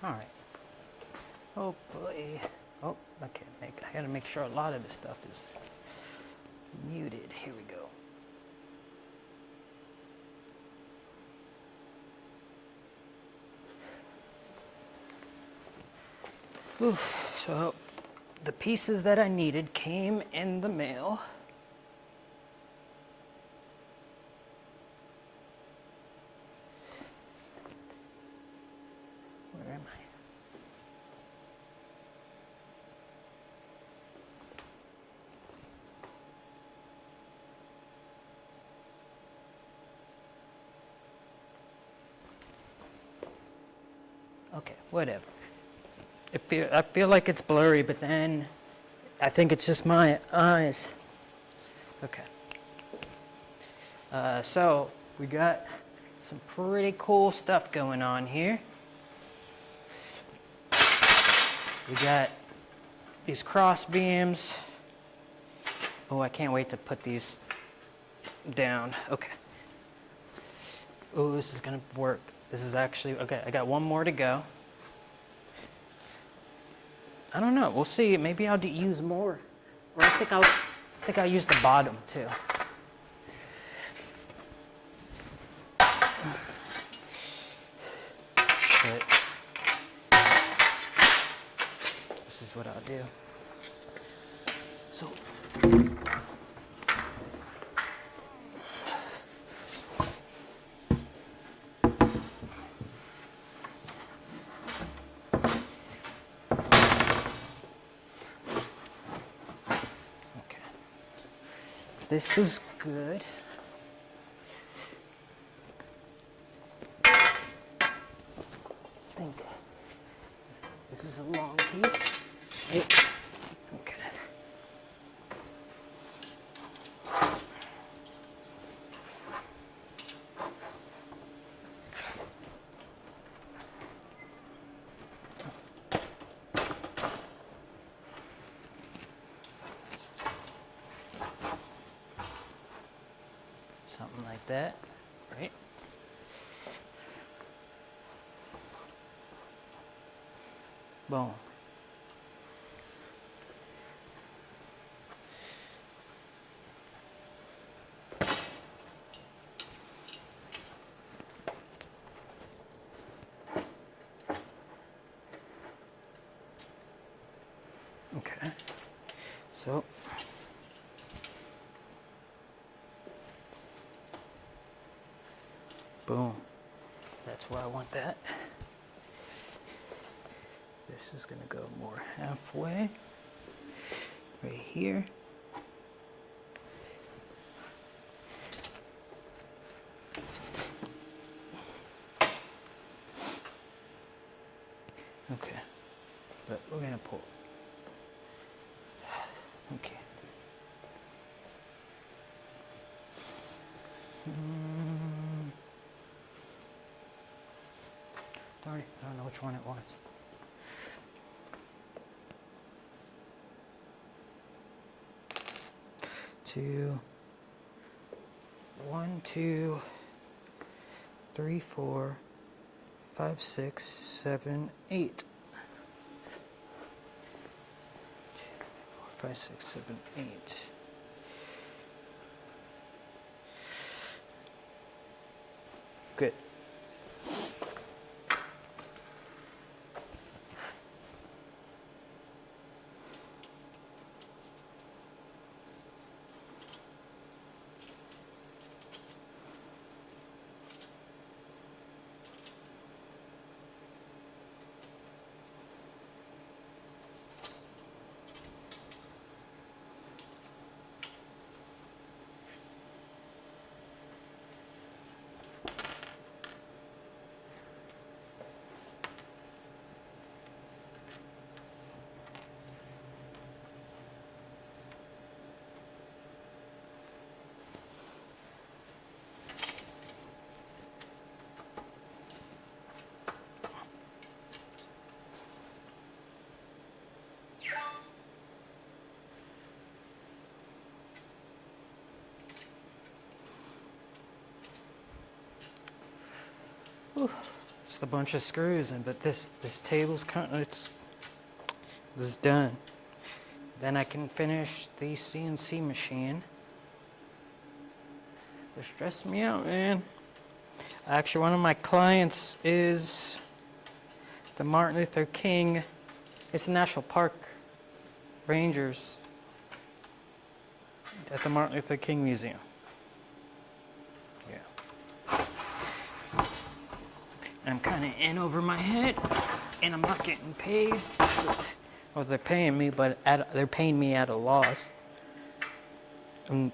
All right. Hopefully, oh, okay, I gotta make sure a lot of this stuff is muted. Here we go. Oof, so the pieces that I needed came in the mail. Where am I? Okay, whatever. I feel like it's blurry, but then I think it's just my eyes. Okay. So we got some pretty cool stuff going on here. We got these cross beams. Oh, I can't wait to put these down. Okay. Oh, this is gonna work. This is actually, okay, I got one more to go. I don't know, we'll see. Maybe I'll use more. Or I think I'll use the bottom too. But this is what I'll do. So this is good. I think this is a long piece. Okay. Something like that, right? Boom. Okay. So boom. That's where I want that. This is gonna go more halfway, right here. Okay, but we're gonna pull. Okay. Darn it, I don't know which one it was. One, two, 3, 4, 5, 6, 7, 8. 5, 6, 7, 8. Good. just a bunch of screws in, but this table's this is done. Then I can finish the CNC machine. They're stressing me out, man. Actually, one of my clients is the Martin Luther King, it's the National Park Rangers at the Martin Luther King Museum. Yeah. I'm kind of in over my head, and I'm not getting paid. Well, they're paying me, but they're paying me at a loss. I'm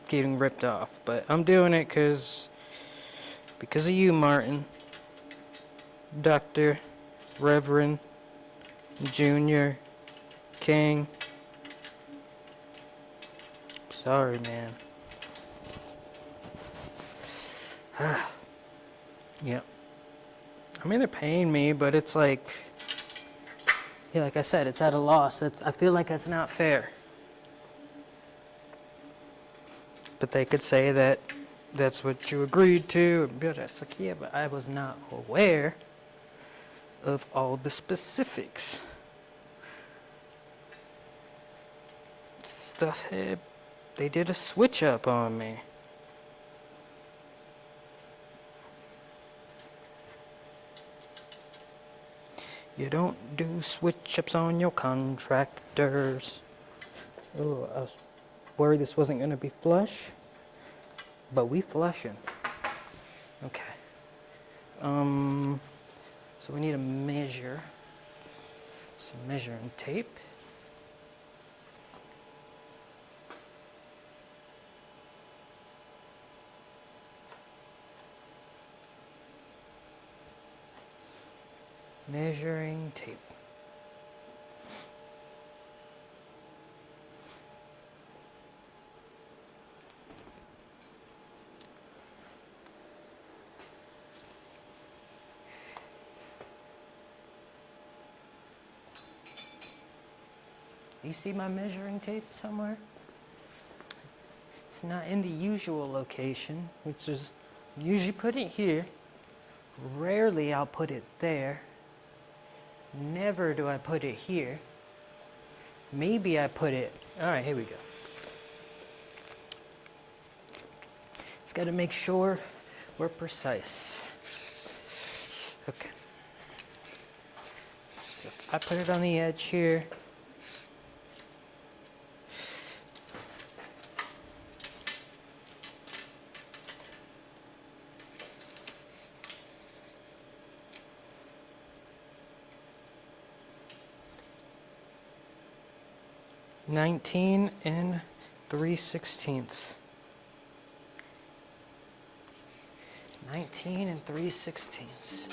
getting ripped off, but I'm doing it because of you, Martin, Dr. Reverend, Junior, King. Sorry, man. Yeah. I mean, they're paying me, but it's like, yeah, like I said, it's at a loss. I feel like that's not fair. But they could say that that's what you agreed to. It's like, yeah, but I was not aware of all the specifics. Stuff, they did a switch up on me. You don't do switch ups on your contractors. Oh, I was worried this wasn't going to be flush, but we flushing. Okay. So we need to measure some measuring tape. Measuring tape. You see my measuring tape somewhere? It's not in the usual location, which is usually put it here. Rarely I'll put it there. Never do I put it here. Maybe I put it, all right, here we go. Just got to make sure we're precise. Okay. So I put it on the edge here. $19 3/16. 19 3/16.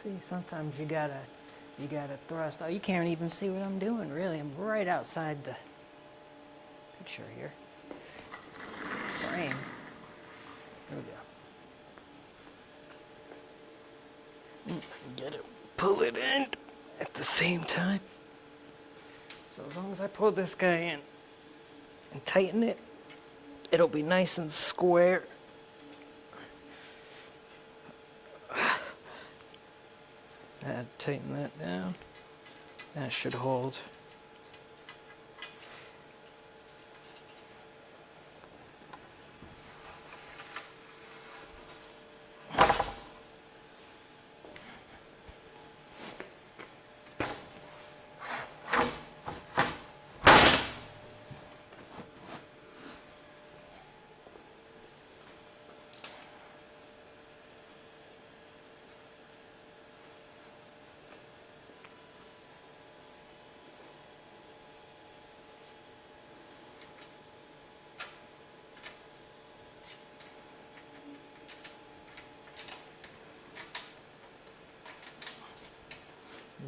See, sometimes you gotta thrust. Oh, you can't even see what I'm doing, really. I'm right outside the picture here. Frame. Here we go. Get it, pull it in at the same time. So as long as I pull this guy in, and tighten it, it'll be nice and square. Tighten that down. That should hold.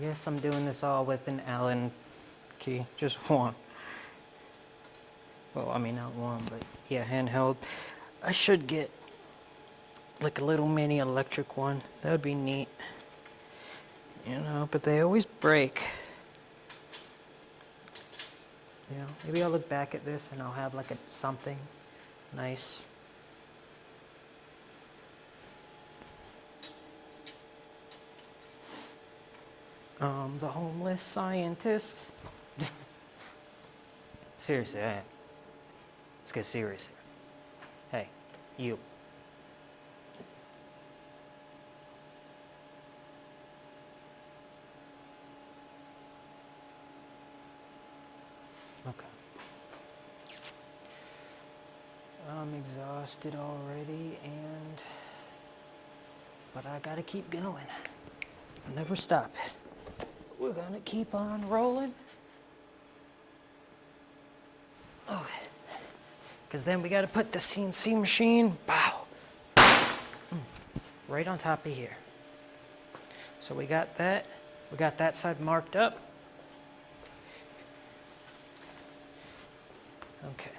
Yes, I'm doing this all with an Allen key, just one. Well, I mean, not one, but yeah, handheld. I should get like a little mini electric one. That would be neat. You know, but they always break. You know, maybe I'll look back at this and I'll have like something nice. The homeless scientist. Seriously, let's get serious here. Hey, you. Okay. I'm exhausted already, but I gotta keep going. I'll never stop. We're gonna keep on rolling. Oh, because then we gotta put the CNC machine, right on top of here. So we got that side marked up. Okay.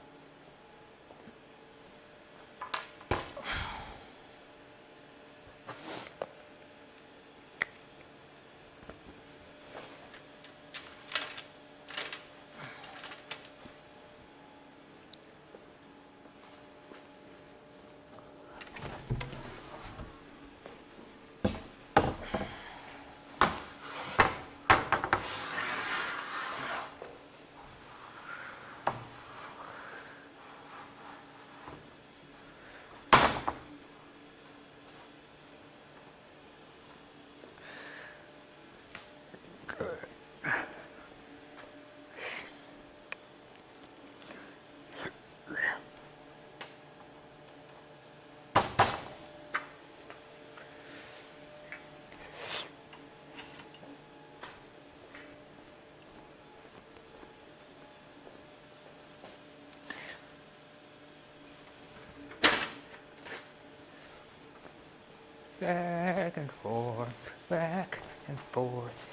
Back and forth, back and forth.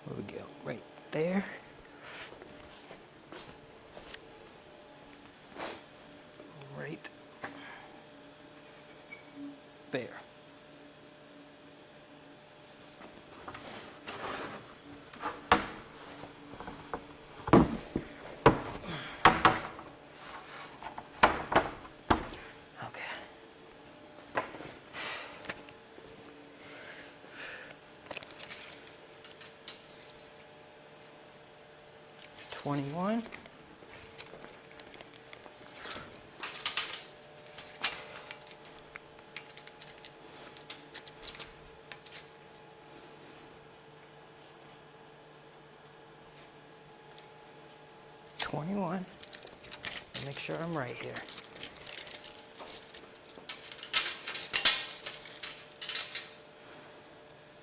Where we go? Right there. Right there. Okay. 21. Make sure I'm right here.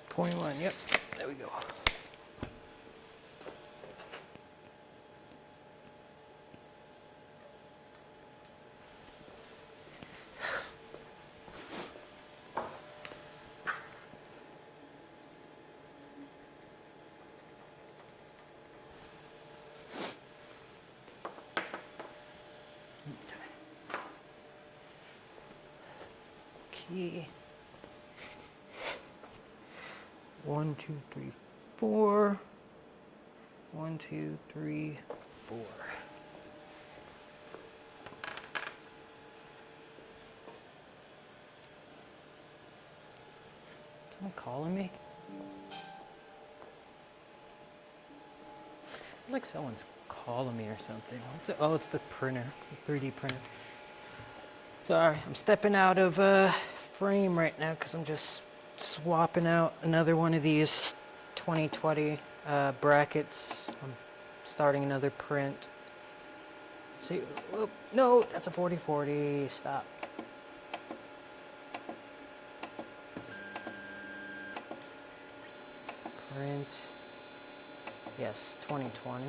21, yep, there we go. Key. 1, 2, 3, 4. 1, 2, 3, 4. Someone calling me? Like someone's calling me or something. Oh, it's the printer, the 3D printer. Sorry, I'm stepping out of frame right now because I'm just swapping out another one of these 2020 brackets. I'm starting another print. Let's see, whoop, no, that's a 4040. Stop. Print. Yes, 2020.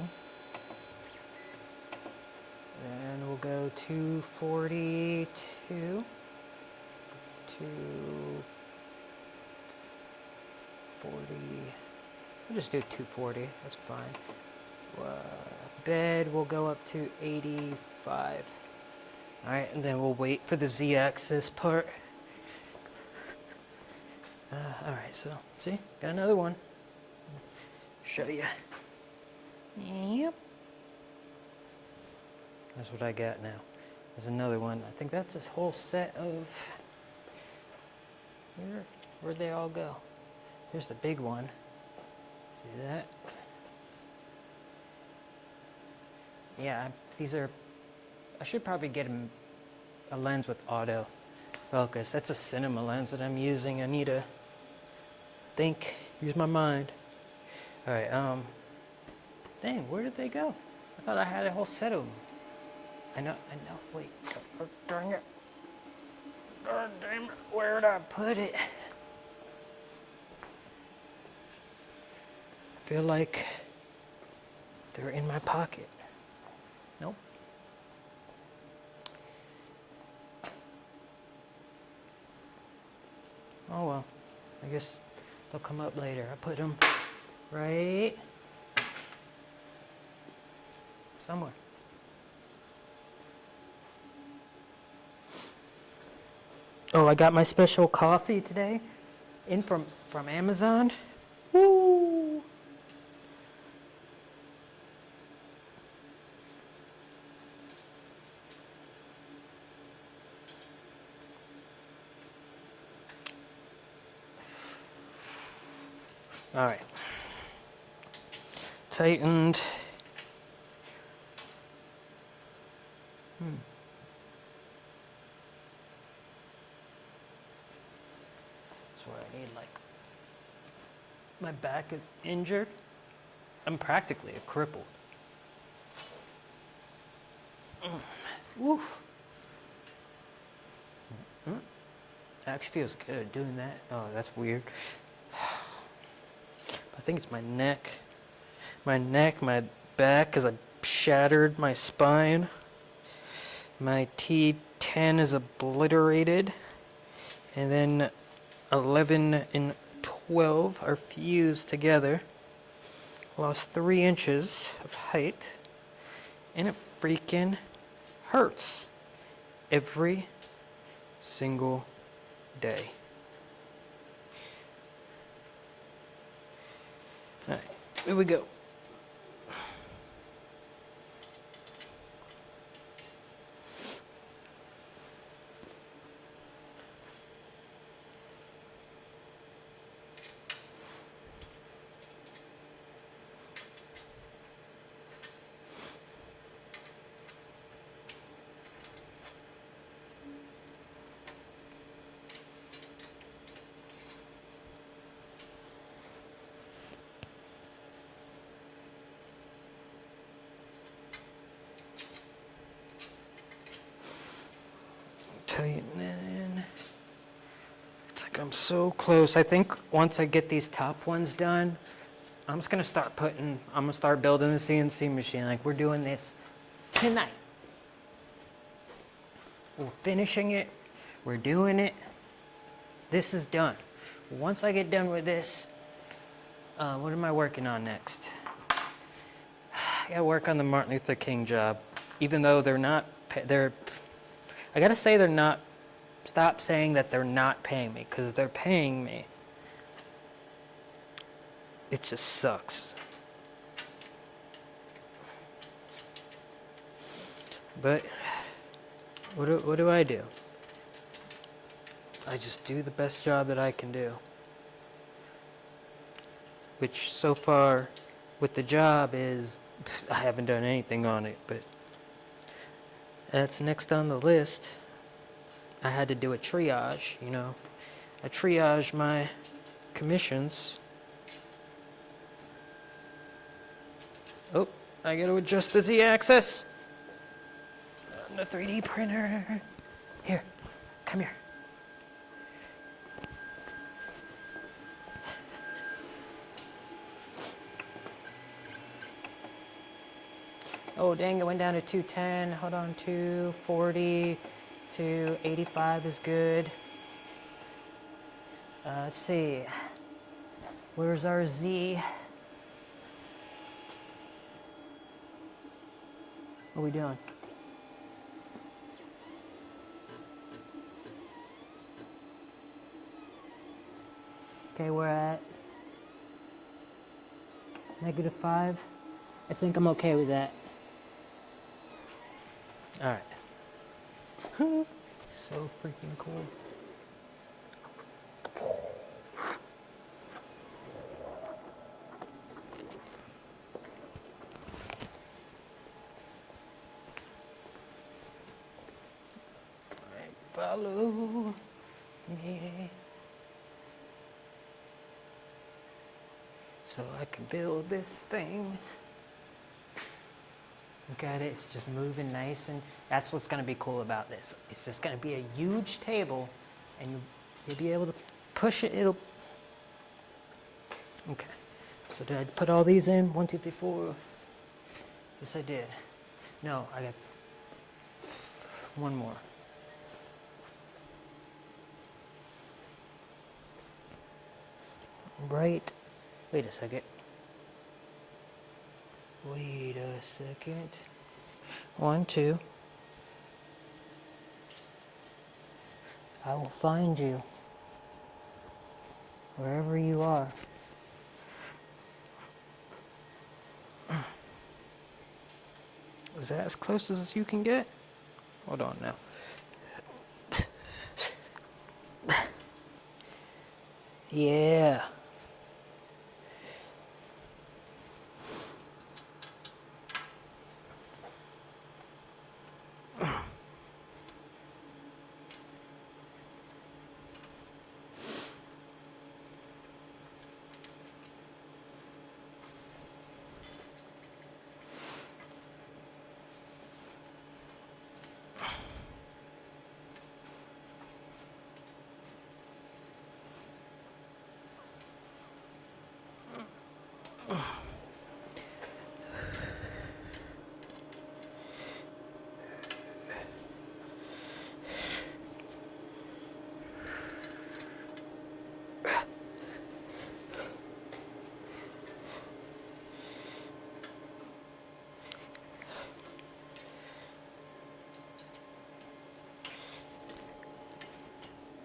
Then we'll go 242. 240. We'll just do 240. That's fine. Bed will go up to 85. All right, and then we'll wait for the Z-axis part. All right, so see, got another one. Show you. Yep. That's what I got now. There's another one. I think that's this whole set of. Where'd they all go? Here's the big one. See that? Yeah, these are. I should probably get a lens with auto focus. That's a cinema lens that I'm using. I need to use my mind. All right. Dang, where did they go? I thought I had a whole set of them. I know. Wait, darn it. God damn it, where'd I put it? I feel like they're in my pocket. Nope. Oh well, I guess they'll come up later. I put them right somewhere. Oh, I got my special coffee today in from Amazon. Woo! All right. Tightened. That's where I need, like, my back is injured. I'm practically a cripple. Woof. Actually feels good doing that. Oh, that's weird. I think it's my neck. My back, because I shattered my spine. My T10 is obliterated. And then 11 and 12 are fused together. Lost 3 inches of height. And it freaking hurts every single day. All right, here we go. Tightening. It's like I'm so close. I think once I get these top ones done, I'm gonna start building the CNC machine. Like, we're doing this tonight. We're finishing it. We're doing it. This is done. Once I get done with this, what am I working on next? I gotta work on the Martin Luther King job. Even though I gotta say they're not. Stop saying that they're not paying me, because they're paying me. It just sucks. But what do I do? I just do the best job that I can do. which so far with the job is, I haven't done anything on it, but that's next on the list. I had to do a triage, you know. I triage my commissions. Oh, I gotta adjust the Z-axis on the 3D printer. Here, come here. Oh, dang, it went down to 210. Hold on, 240 to 85 is good. Let's see. Where's our Z? What are we doing? Okay, we're at -5. I think I'm okay with that. All right. So freaking cool. Follow me so I can build this thing. Look at it, it's just moving nice, and that's what's going to be cool about this. It's just going to be a huge table, and you'll be able to push it. It'll. Okay. So did I put all these in? 1, 2, 3, 4. Yes, I did. No, I got one more. Right. Wait a second. Wait a second. 1, 2. I will find you wherever you are. Is that as close as you can get? Hold on now. Yeah.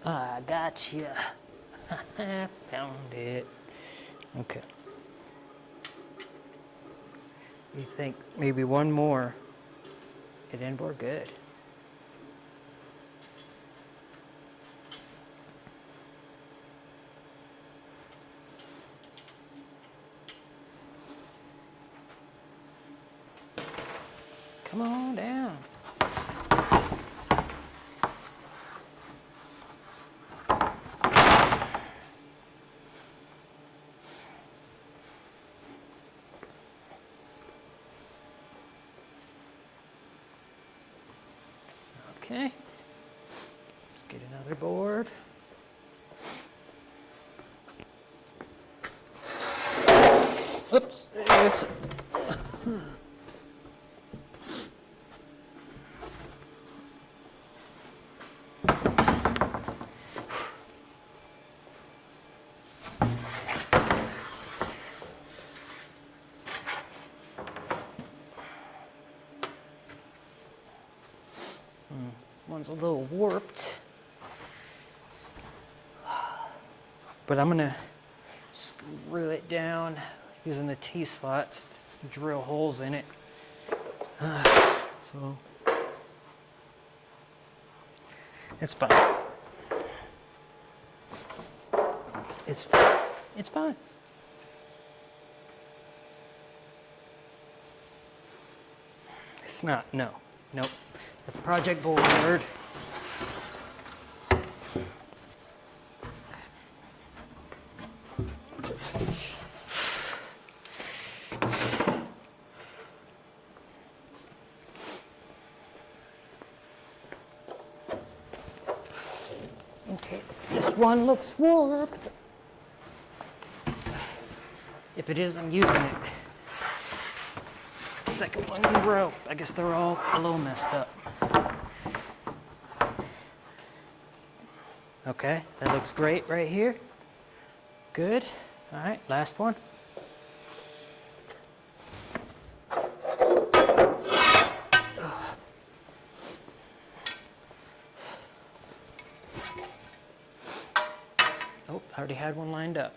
I got you. Found it. Okay. You think maybe one more, and then we're good. Come on down. Okay, let's get another board. Oops. Oops. One's a little warped, but I'm gonna screw it down using the T-slots to drill holes in it. So it's fine. It's fine. It's fine. not. No. Nope. That's project board. Okay, this one looks warped. If it is, I'm using it. Second one in a row. I guess they're all a little messed up. Okay, that looks great right here. Good. All right, last one. Oh, I already had one lined up.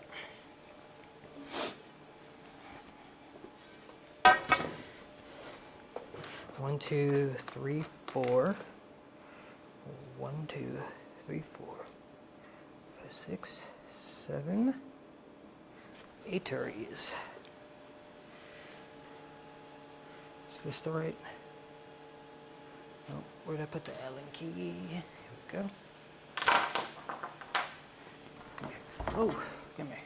One, two, three, four. 1, 2, 3, 4, 5, 6, 7, 8 turries. Is this the right? Oh, where'd I put the Allen key? Here we go. Come here. Oh, come here.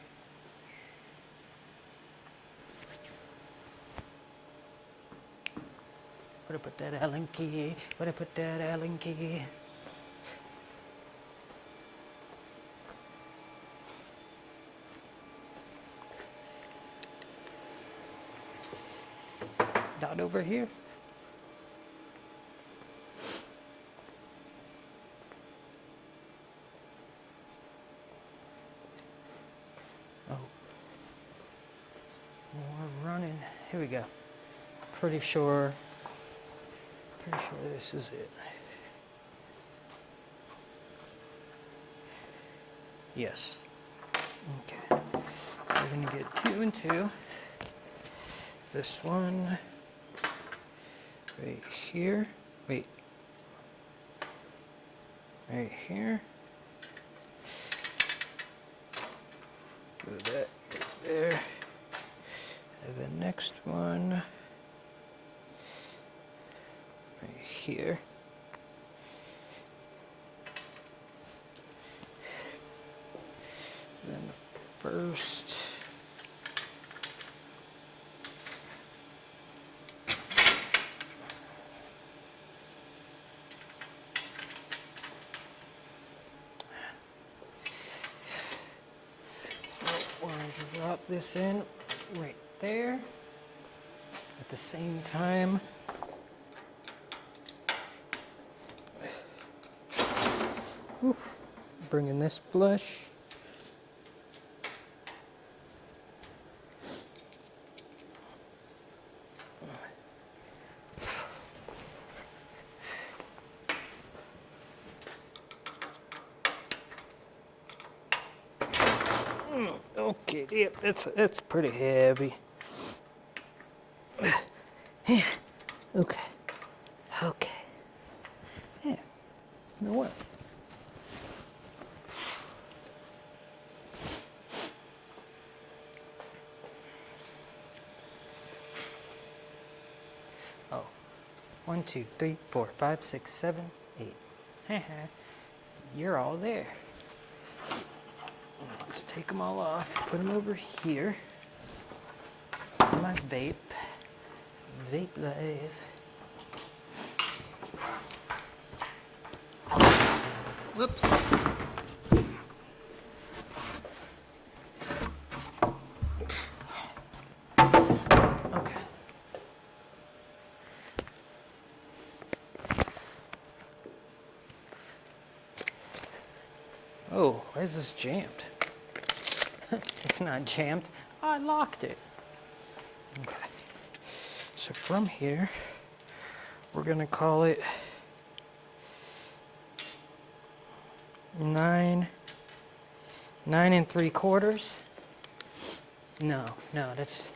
Where'd I put that Allen key? Where'd I put that Allen key? Not over here. Oh. More running. Here we go. Pretty sure this is it. Yes. Okay. So we're gonna get 2 and 2. This one right here. Wait. Right here. Do that right there. And the next one right here. Then the first. We're going to drop this in right there at the same time. Oof. Bringing this flush. Okay, yep, it's pretty heavy. Yeah. Okay. Okay. Yeah. You know what? Oh. 1, 2, 3, 4, 5, 6, 7, 8. You're all there. Let's take them all off, put them over here. My vape live. Whoops. Okay. Oh, why is this jammed? It's not jammed. I locked it. Okay. So from here, we're gonna call it 9 3/4. No, that's,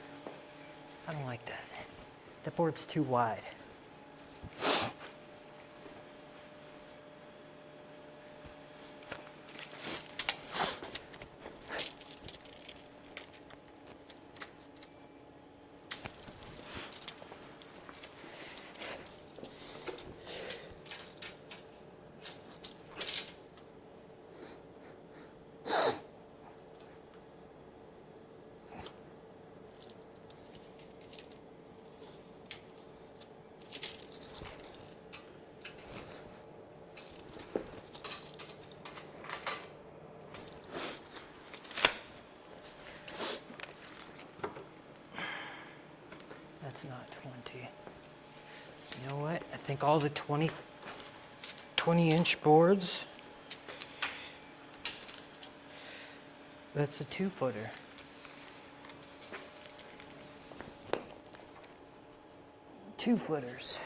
I don't like that. That board's too wide. think all the 20-inch boards. That's a 2-footer. Two-footers.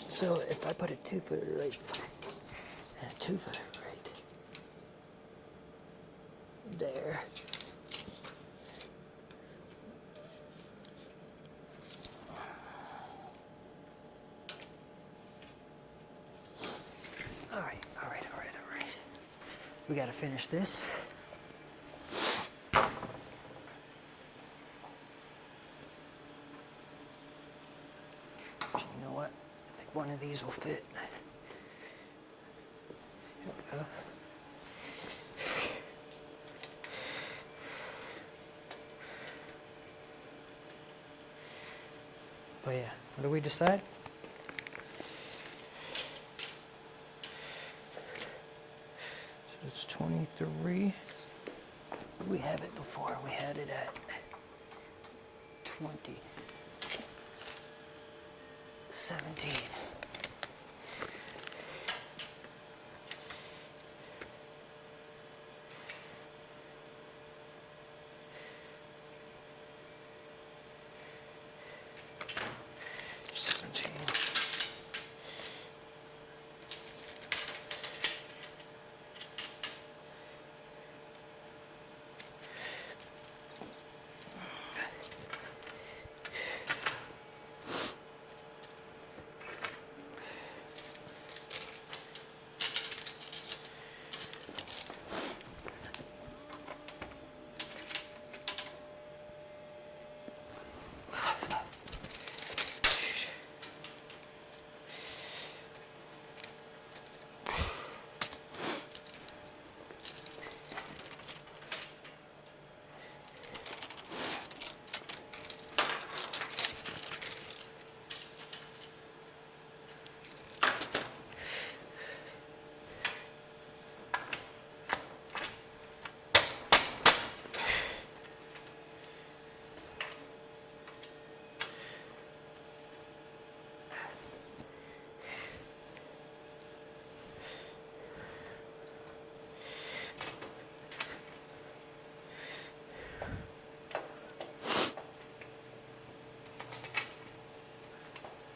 So if I put a 2-footer right, and a 2-footer right there. All right. We gotta finish this. You know what? I think one of these will fit. Here we go. Oh yeah, what do we decide? So it's 23. We have it before. We had it at 20. 17.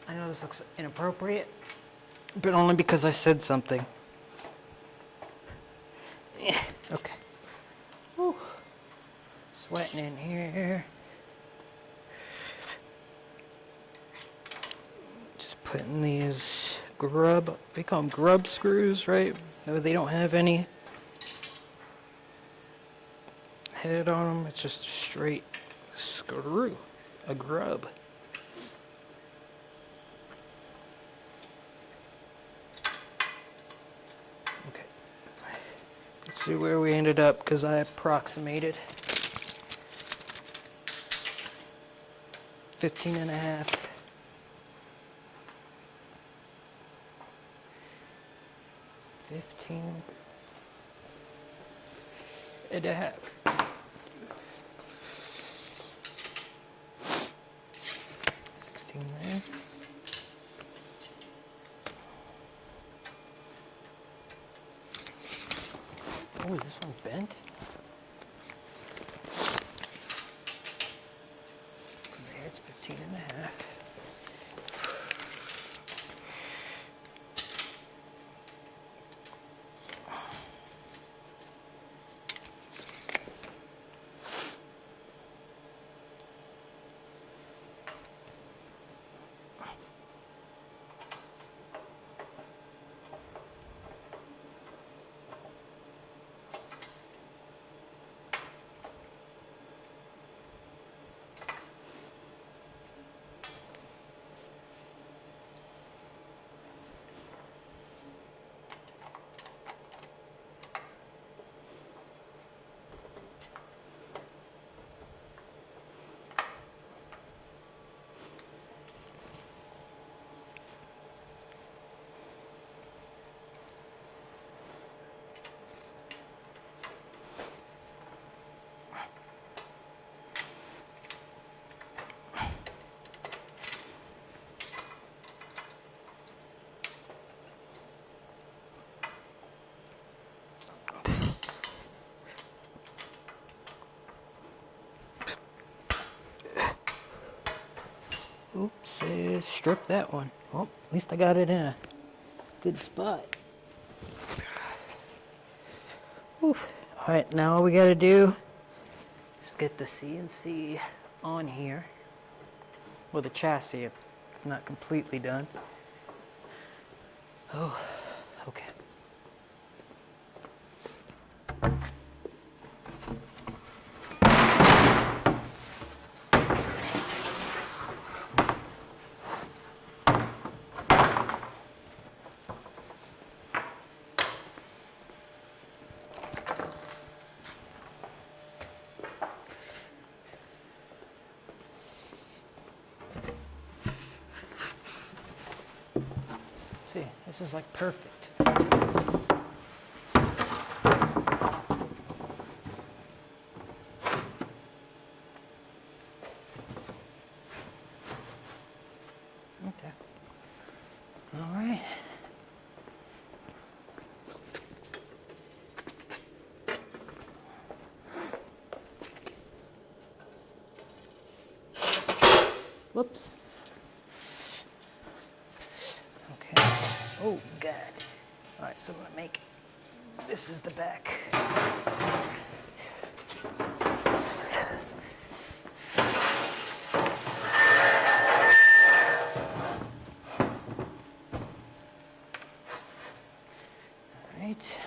I know this looks inappropriate, but only because I said something. Okay. Whew. Sweating in here. Just putting these grub, they call them grub screws, right? No, they don't have any head on them. It's just a straight screw, a grub. Okay. Let's see where we ended up because I approximated 15 and a half. 15 and a half. 16 there. Oh, is this one bent? There, it's 15 and a half. Oops, strip that one. Well, at least I got it in a good spot. Whew. All right, now all we gotta do is get the CNC on here. Well, the chassis, it's not completely done. Oh, okay. See, this is like perfect. Okay. All right. Whoops. Okay. Oh, God. All right, so I'm gonna make, this is the back. All right.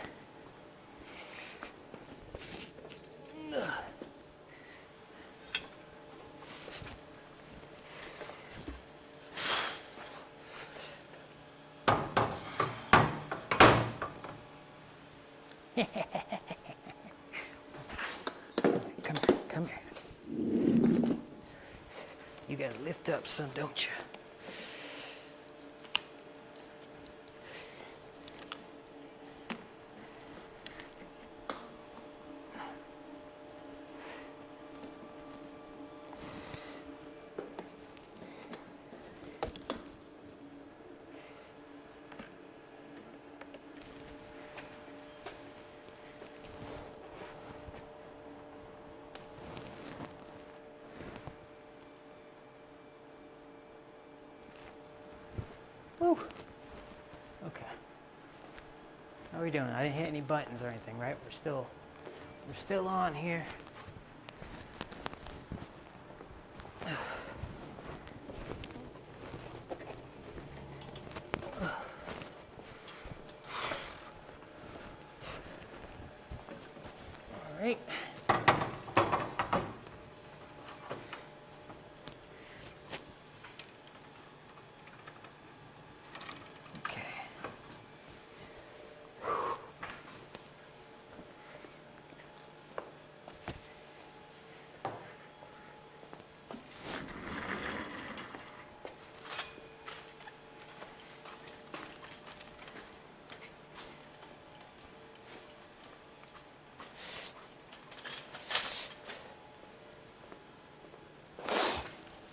Come here. You gotta lift up some, don't you? Woo. Okay. How are we doing? I didn't hit any buttons or anything, right? We're still on here. All right.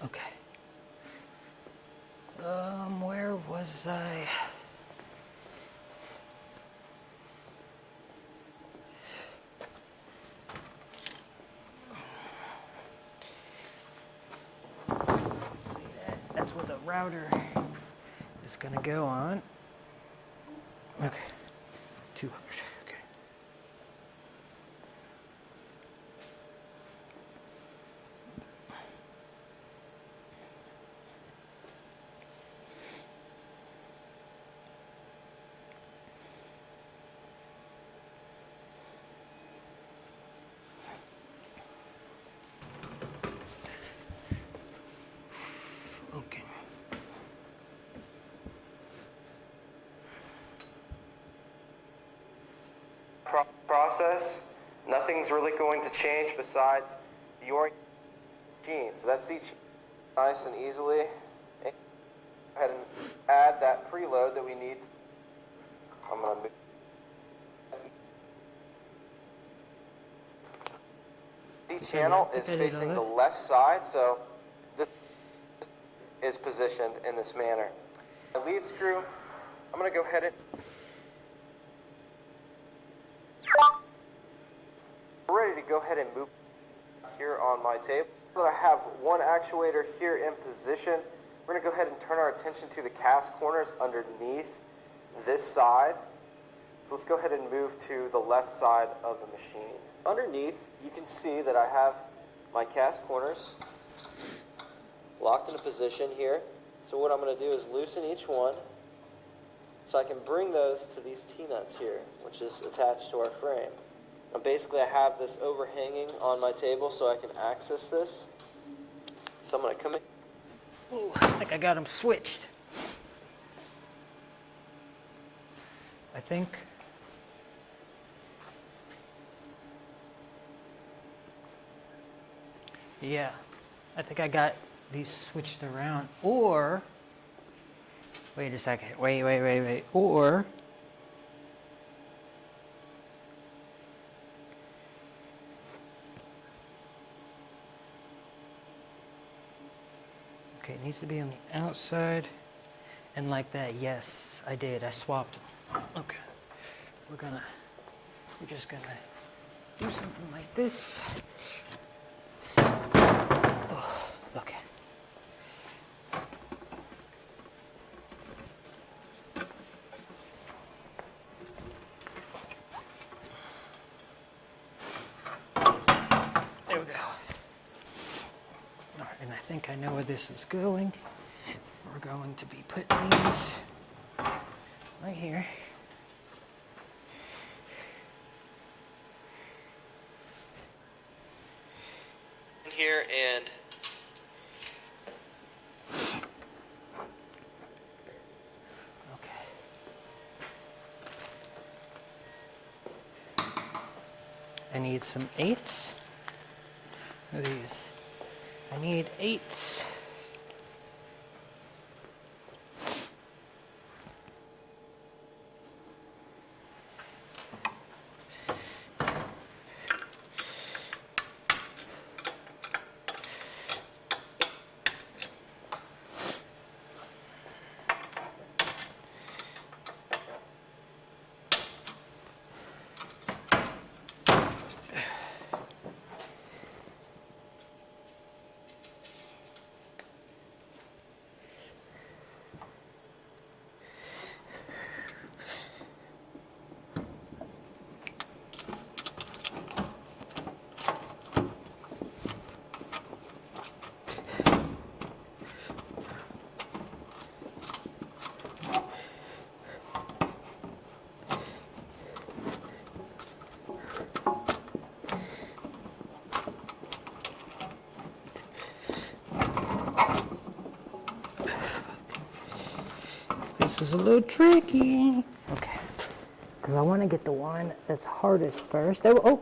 Okay. Where was I? See that? That's where the router is gonna go on. Okay. 200. Okay. Okay. Process, nothing's really going to change besides the orient. So that's each nice and easily. Go ahead and add that preload that we need. I'm gonna move. The channel is facing the left side, so this is positioned in this manner. The lead screw, I'm gonna go ahead and ready to go ahead and move here on my table. I have one actuator here in position. We're going to go ahead and turn our attention to the cast corners underneath this side. So let's go ahead and move to the left side of the machine. Underneath, you can see that I have my cast corners locked in a position here. So what I'm going to do is loosen each one so I can bring those to these T-nuts here, which is attached to our frame. Now basically I have this overhanging on my table so I can access this. So I'm going to come in. Ooh, I think I got them switched. I think. Yeah, I think I got these switched around. Or, wait a second, wait. Or, okay, it needs to be on the outside. And like that, yes, I did. I swapped them. Okay. We're just gonna do something like this. Oh, okay. There we go. All right, and I think I know where this is going. We're going to be putting these right here. Here and Okay. I need some 8s. What are these? I need 8s. This is a little tricky. Okay. Because I want to get the one that's hardest first. Oh.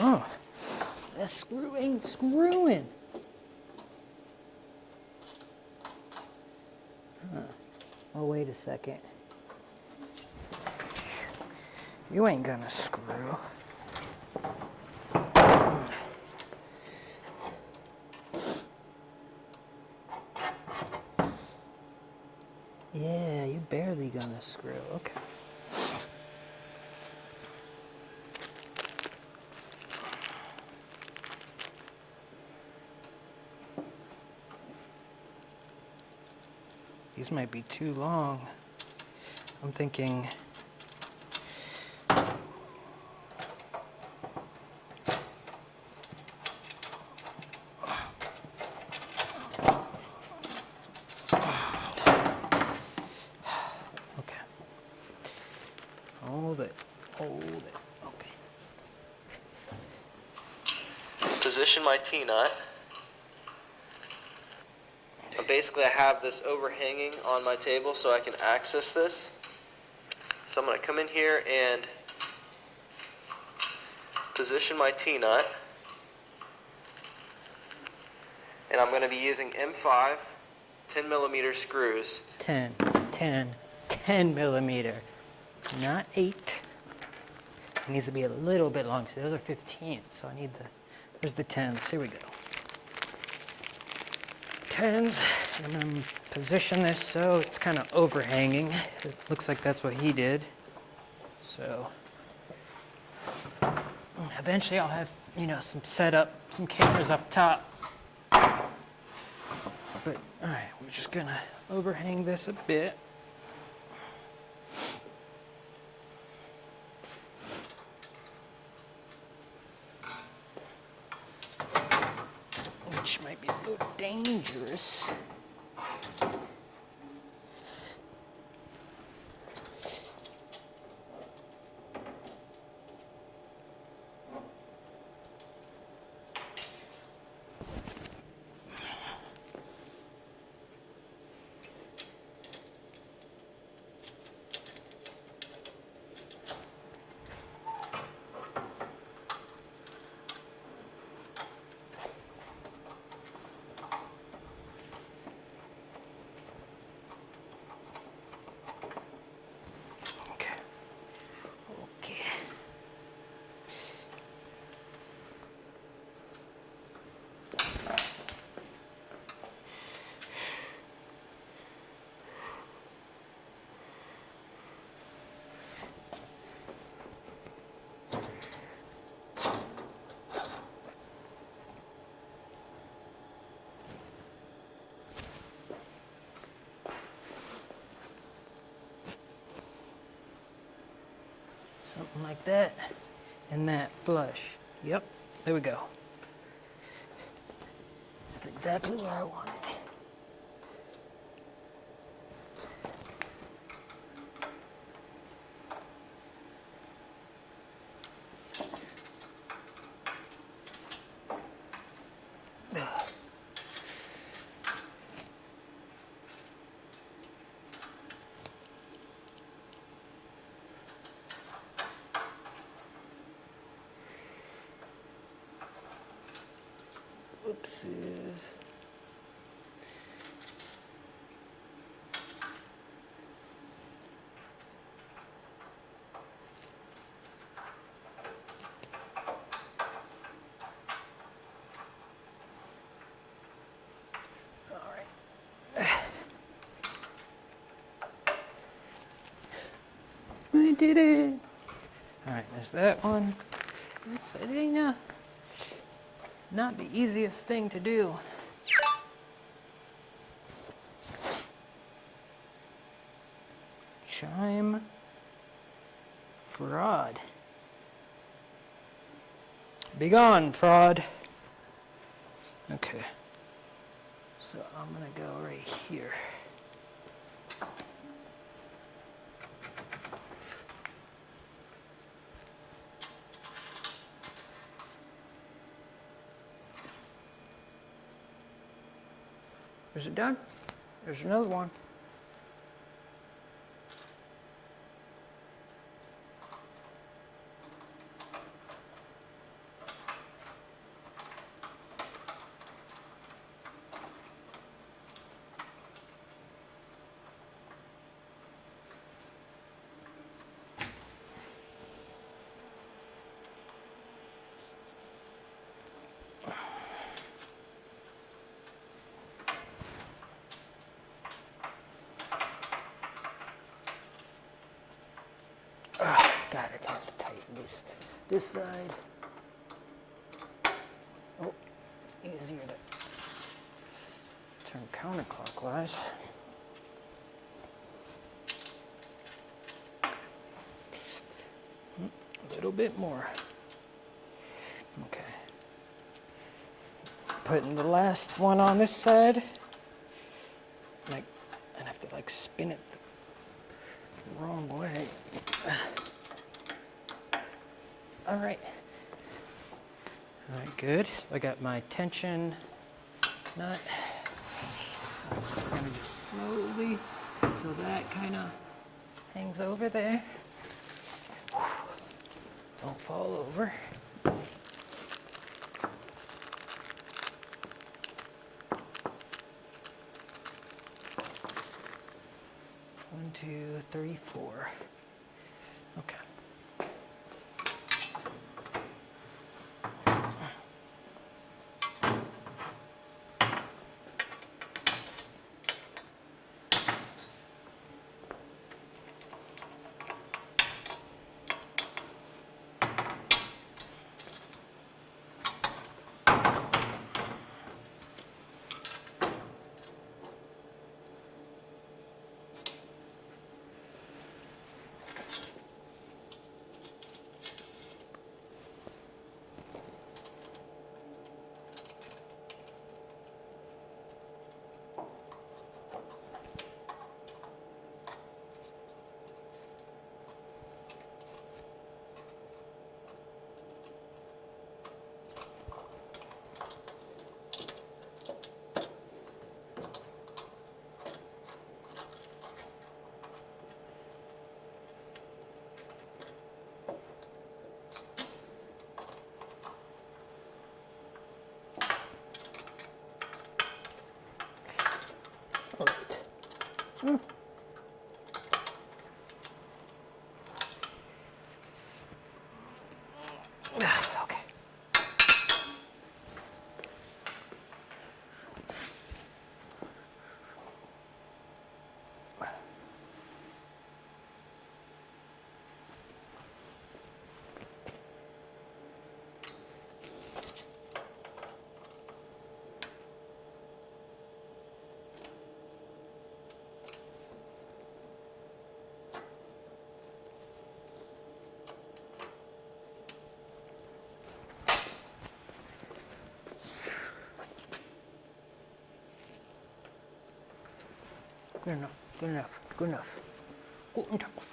Oh, that screw ain't screwing. Huh. Oh, wait a second. You ain't gonna screw. Yeah, you barely gonna screw. Okay. These might be too long. I'm thinking. Okay. Hold it. Okay. position my T-nut. Basically, I have this overhanging on my table so I can access this. So I'm going to come in here and position my T-nut. And I'm going to be using M5 10mm screws. 10 millimeter, not 8. It needs to be a little bit long. So those are 15, so I need the, where's the 10s? Here we go. 10s, I'm gonna position this so it's kind of overhanging. It looks like that's what he did. So eventually I'll have, you know, some setup, some cameras up top. But all right, we're just gonna overhang this a bit. Which might be a little dangerous. Okay. Okay. Something like that, and that flush. Yep, there we go. That's exactly where I want it. Oopsies. All right. I did it. All right, there's that one. This, it ain't not the easiest thing to do. Chime fraud. Be gone, fraud. Okay. So I'm gonna go right here. Is it done? There's another one. God, it's hard to tighten this side. Oh, it's easier to turn counterclockwise. A little bit more. Okay. Putting the last one on this side. Like, I have to like spin it the wrong way. All right. All right, good. So I got my tension nut. So I'm gonna just slowly, so that kind of hangs over there. Don't fall over. One, two, three, four. Okay. Good enough. Good enough. Good enough. Good enough.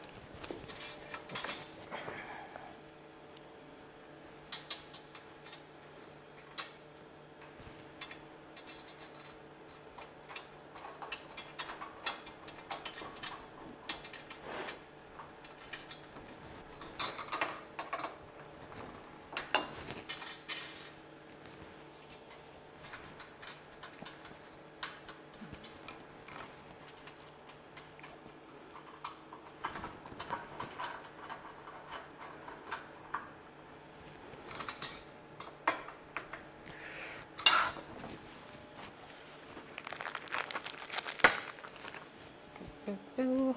Ooh.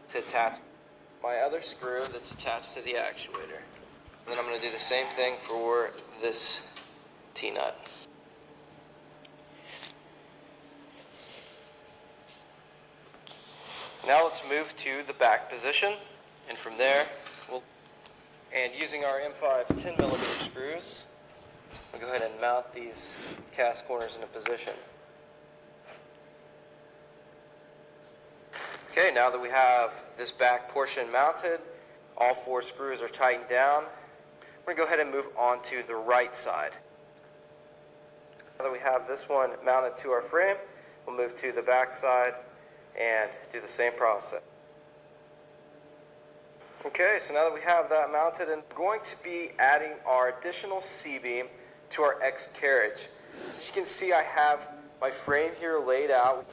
To attach my other screw that's attached to the actuator. And then I'm going to do the same thing for this T-nut. Now let's move to the back position, and from there and using our M5 10mm screws, we'll go ahead and mount these cast corners into position. Okay, now that we have this back portion mounted, all 4 screws are tightened down, we're going to go ahead and move on to the right side. Now that we have this one mounted to our frame, we'll move to the back side and do the same process. Okay, so now that we have that mounted, and we're going to be adding our additional C-beam to our X carriage. As you can see, I have my frame here laid out.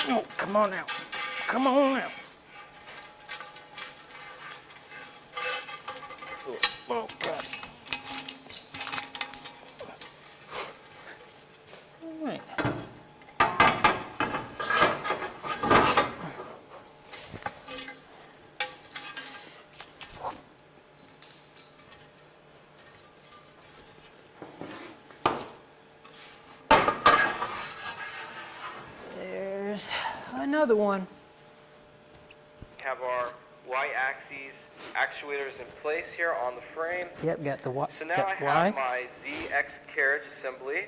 Oh, come on now. Come on now. Oh, God. All right. There's another one. Have our Y-axis actuators in place here on the frame. Yep, got the Y. So now I have my ZX carriage assembly, and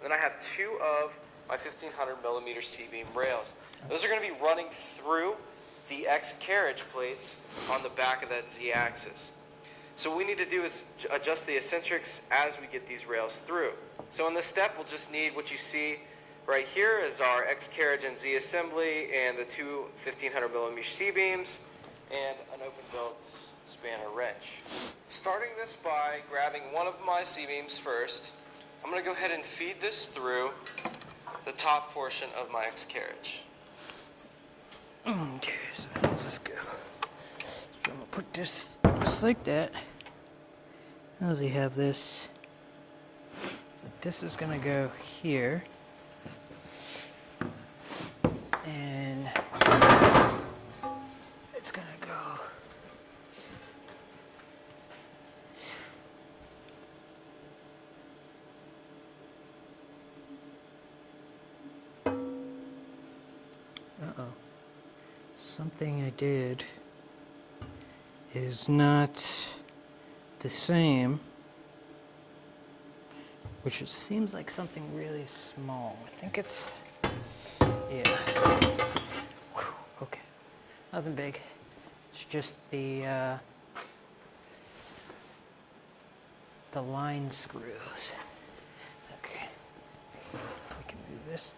then I have 2 of my 1500mm C-beam rails. Those are going to be running through the X carriage plates on the back of that Z-axis. So what we need to do is adjust the eccentrics as we get these rails through. So in this step, we'll just need what you see right here is our X carriage and Z assembly and the 2 1500mm C-beams and an open belt spanner wrench. Starting this by grabbing one of my C-beams first, I'm going to go ahead and feed this through the top portion of my X carriage. Okay, so let's go. So I'm gonna put this just like that. Now we have this. So this is gonna go here. And it's gonna go uh-oh. Something I did is not the same, which it seems like something really small. I think it's, yeah. Whew, okay, nothing big. It's just the line screws. Okay, we can do this.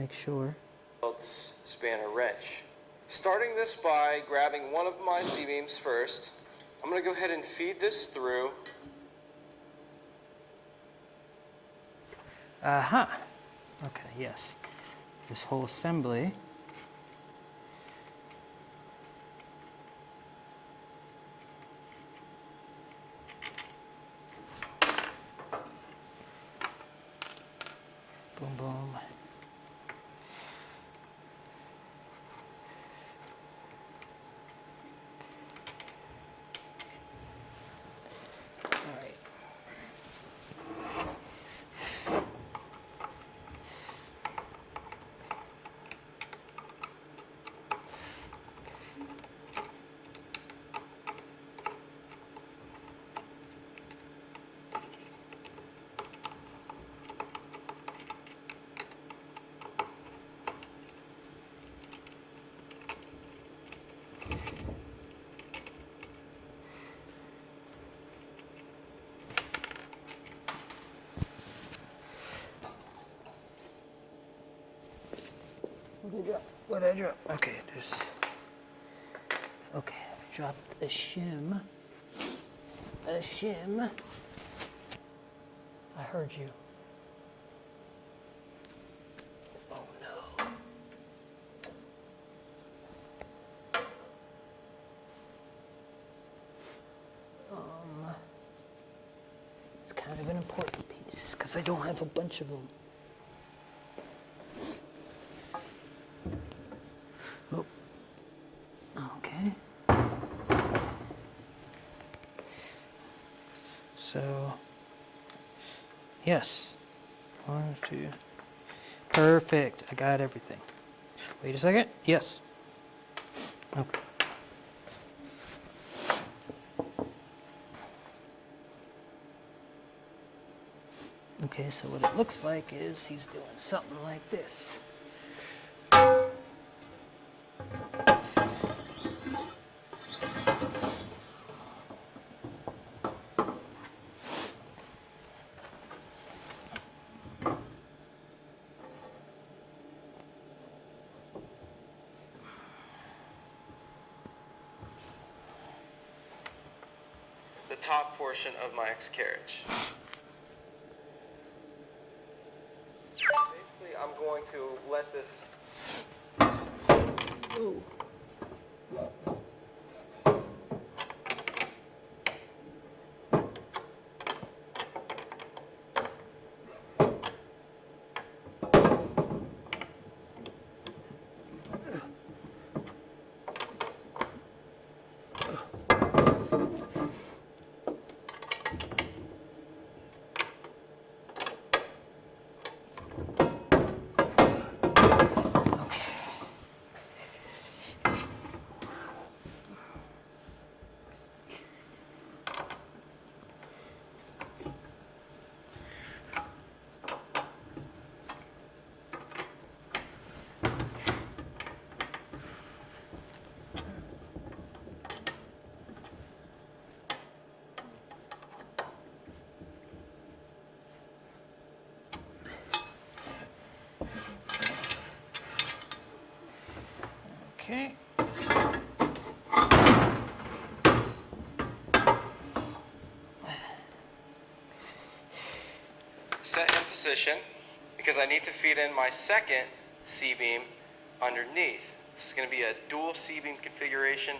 make sure. Spanner wrench. Starting this by grabbing one of my C-beams first. I'm going to go ahead and feed this through. Uh-huh. Okay, yes. This whole assembly. Boom, boom. All right. What did I drop? Okay, there's. Okay, I dropped a shim. A shim. I heard you. Oh no. It's kind of an important piece because I don't have a bunch of them. Oh. Okay. So, yes. 1, 2. Perfect. I got everything. Wait a second. Yes. Okay. Okay, so what it looks like is he's doing something like this. The top portion of my X carriage. Basically, I'm going to let this. Ooh. Okay. Set in position because I need to feed in my second C-beam underneath. This is going to be a dual C-beam configuration.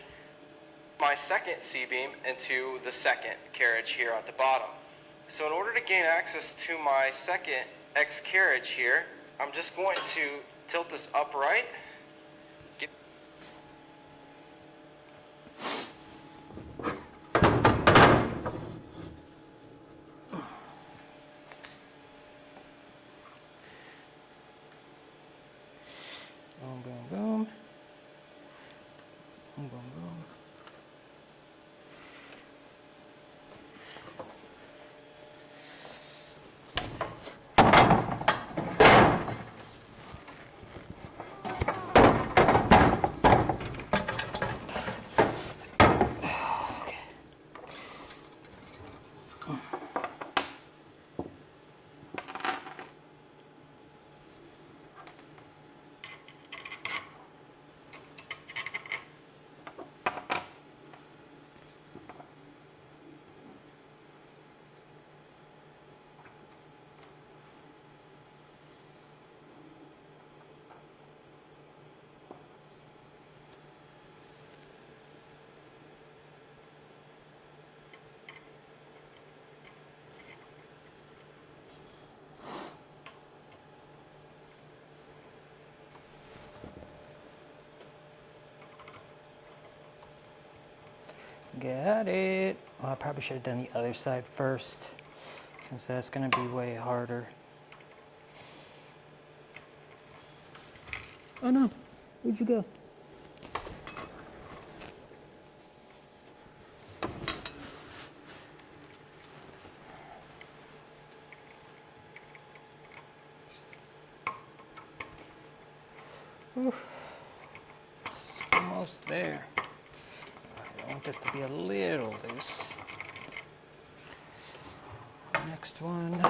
My second C-beam into the second carriage here at the bottom. So in order to gain access to my second X carriage here, I'm just going to tilt this upright. Boom, boom, boom. Boom, boom, boom. Got it. Well, I probably should have done the other side first, since that's going to be way harder. Oh no, where'd you go? Oof. It's almost there. I want this to be a little loose. Next one.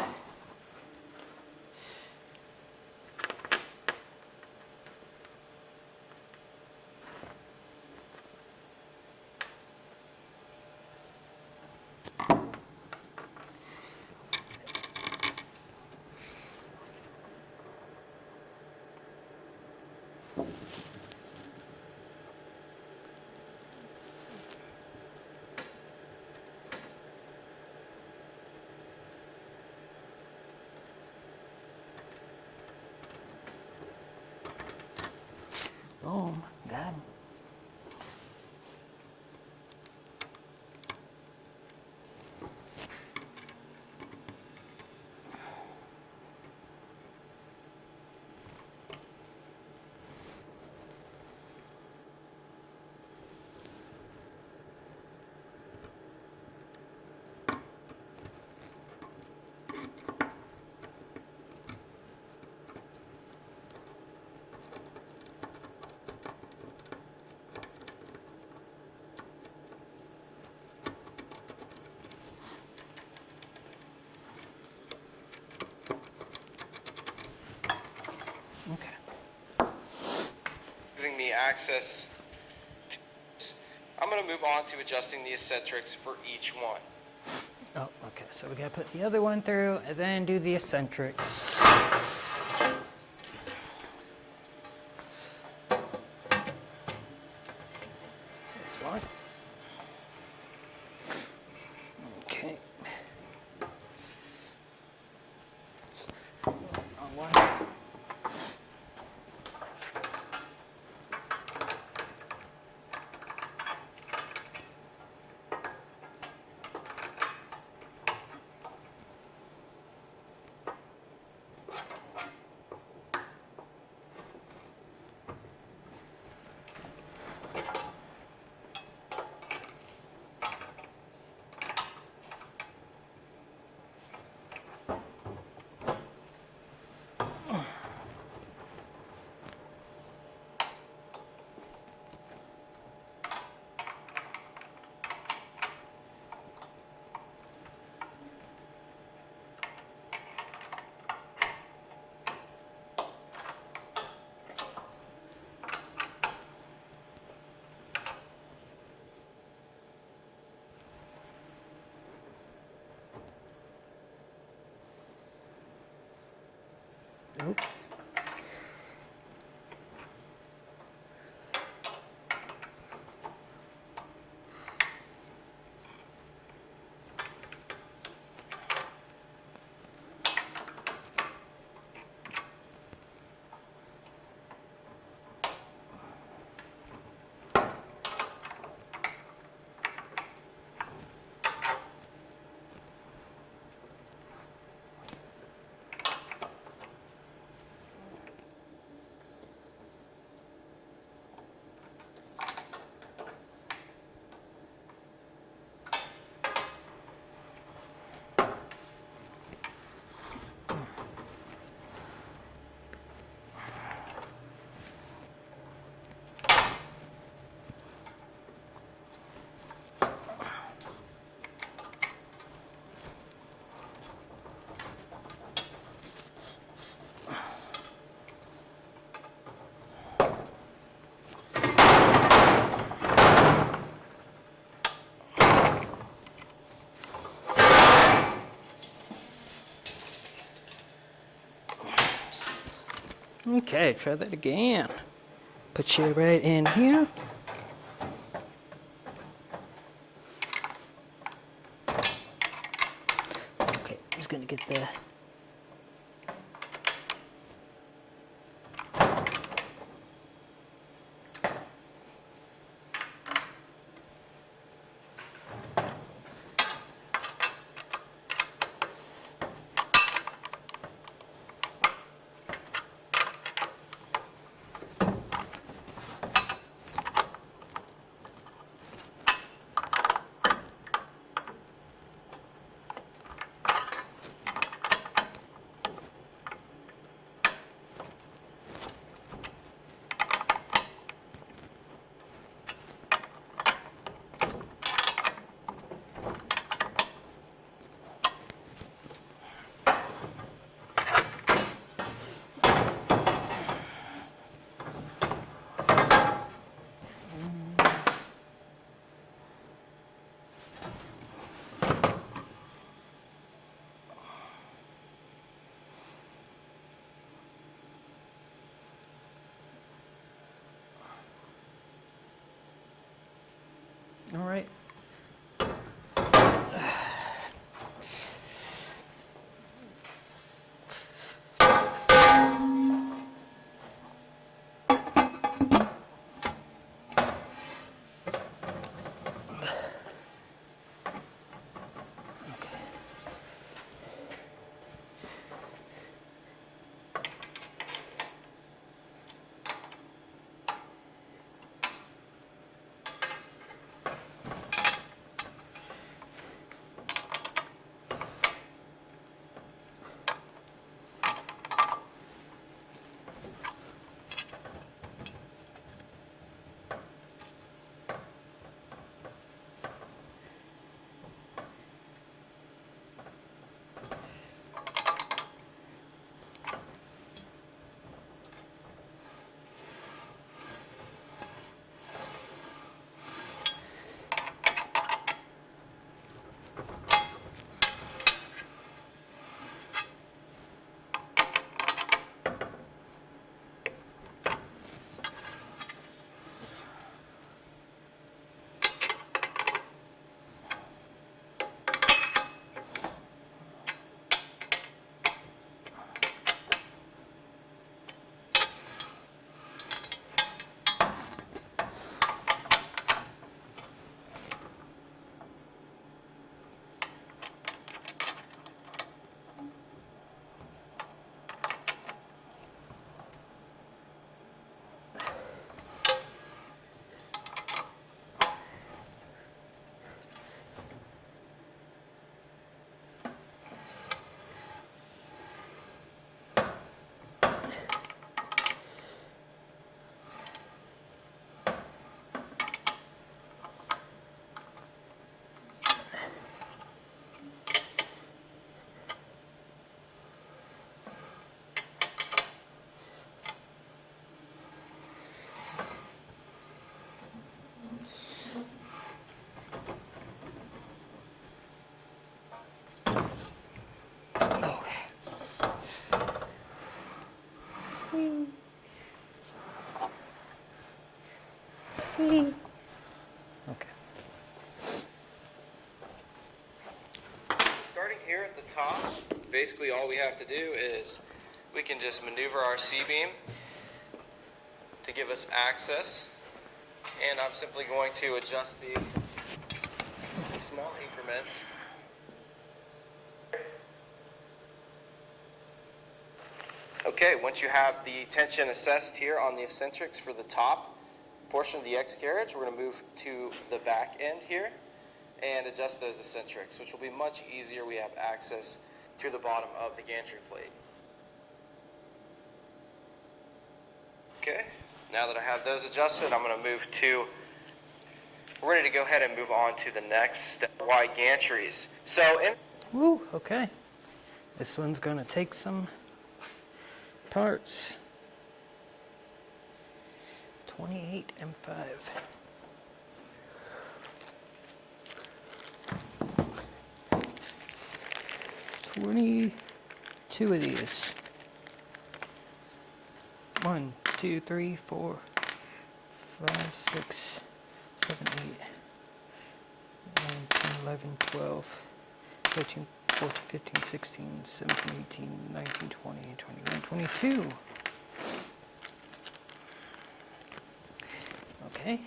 Boom, got him. Okay. Giving me access to, I'm going to move on to adjusting the eccentrics for each one. Oh, okay. So we gotta put the other one through and then do the eccentrics. This one. Okay. Wrong one. Oops. Okay, try that again. Put you right in here. Okay, I'm just gonna get the All right. Okay. Starting here at the top, basically all we have to do is we can just maneuver our C-beam to give us access, and I'm simply going to adjust these in small increments. Okay, once you have the tension assessed here on the eccentrics for the top portion of the X carriage, we're going to move to the back end here and adjust those eccentrics, which will be much easier. We have access to the bottom of the gantry plate. Okay, now that I have those adjusted, I'm going to move to, we're ready to go ahead and move on to the next step, Y gantries. Woo, okay. This one's going to take some parts. 28 M5. Two of these. 1, 2, 3, 4, 5, 6, 7, 8, 9, 10, 11, 12, 13, 14, 15, 16, 17, 18, 19, 20, 21, 22. Okay.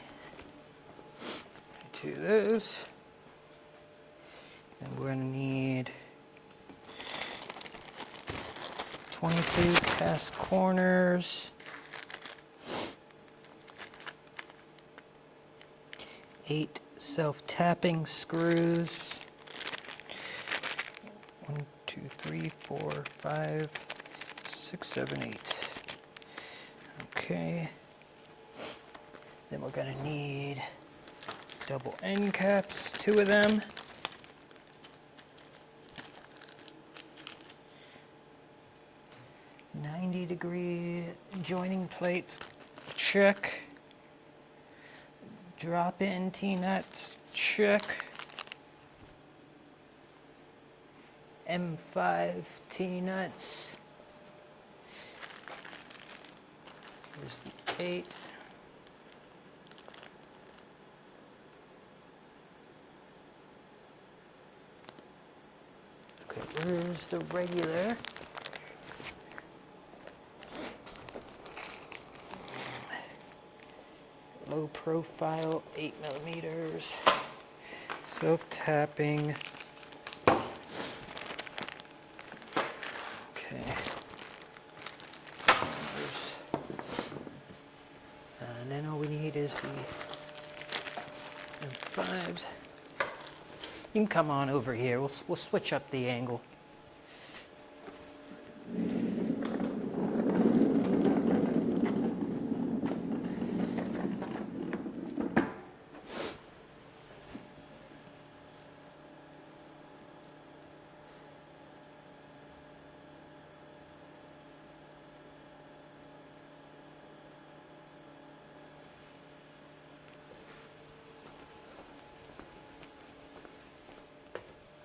2 of those. And we're going to need 22 cast corners, 8 self-tapping screws, 1, 2, 3, 4, 5, 6, 7, 8. Okay. Then we're gonna need double end caps, 2 of them. .90-degree joining plates, check. Drop-in T-nuts, check. M5 T-nuts. Here's the 8. Where's the regular? Low profile, 8mm. Self-tapping. Okay. And then all we need is the M5s. You can come on over here. We'll switch up the angle.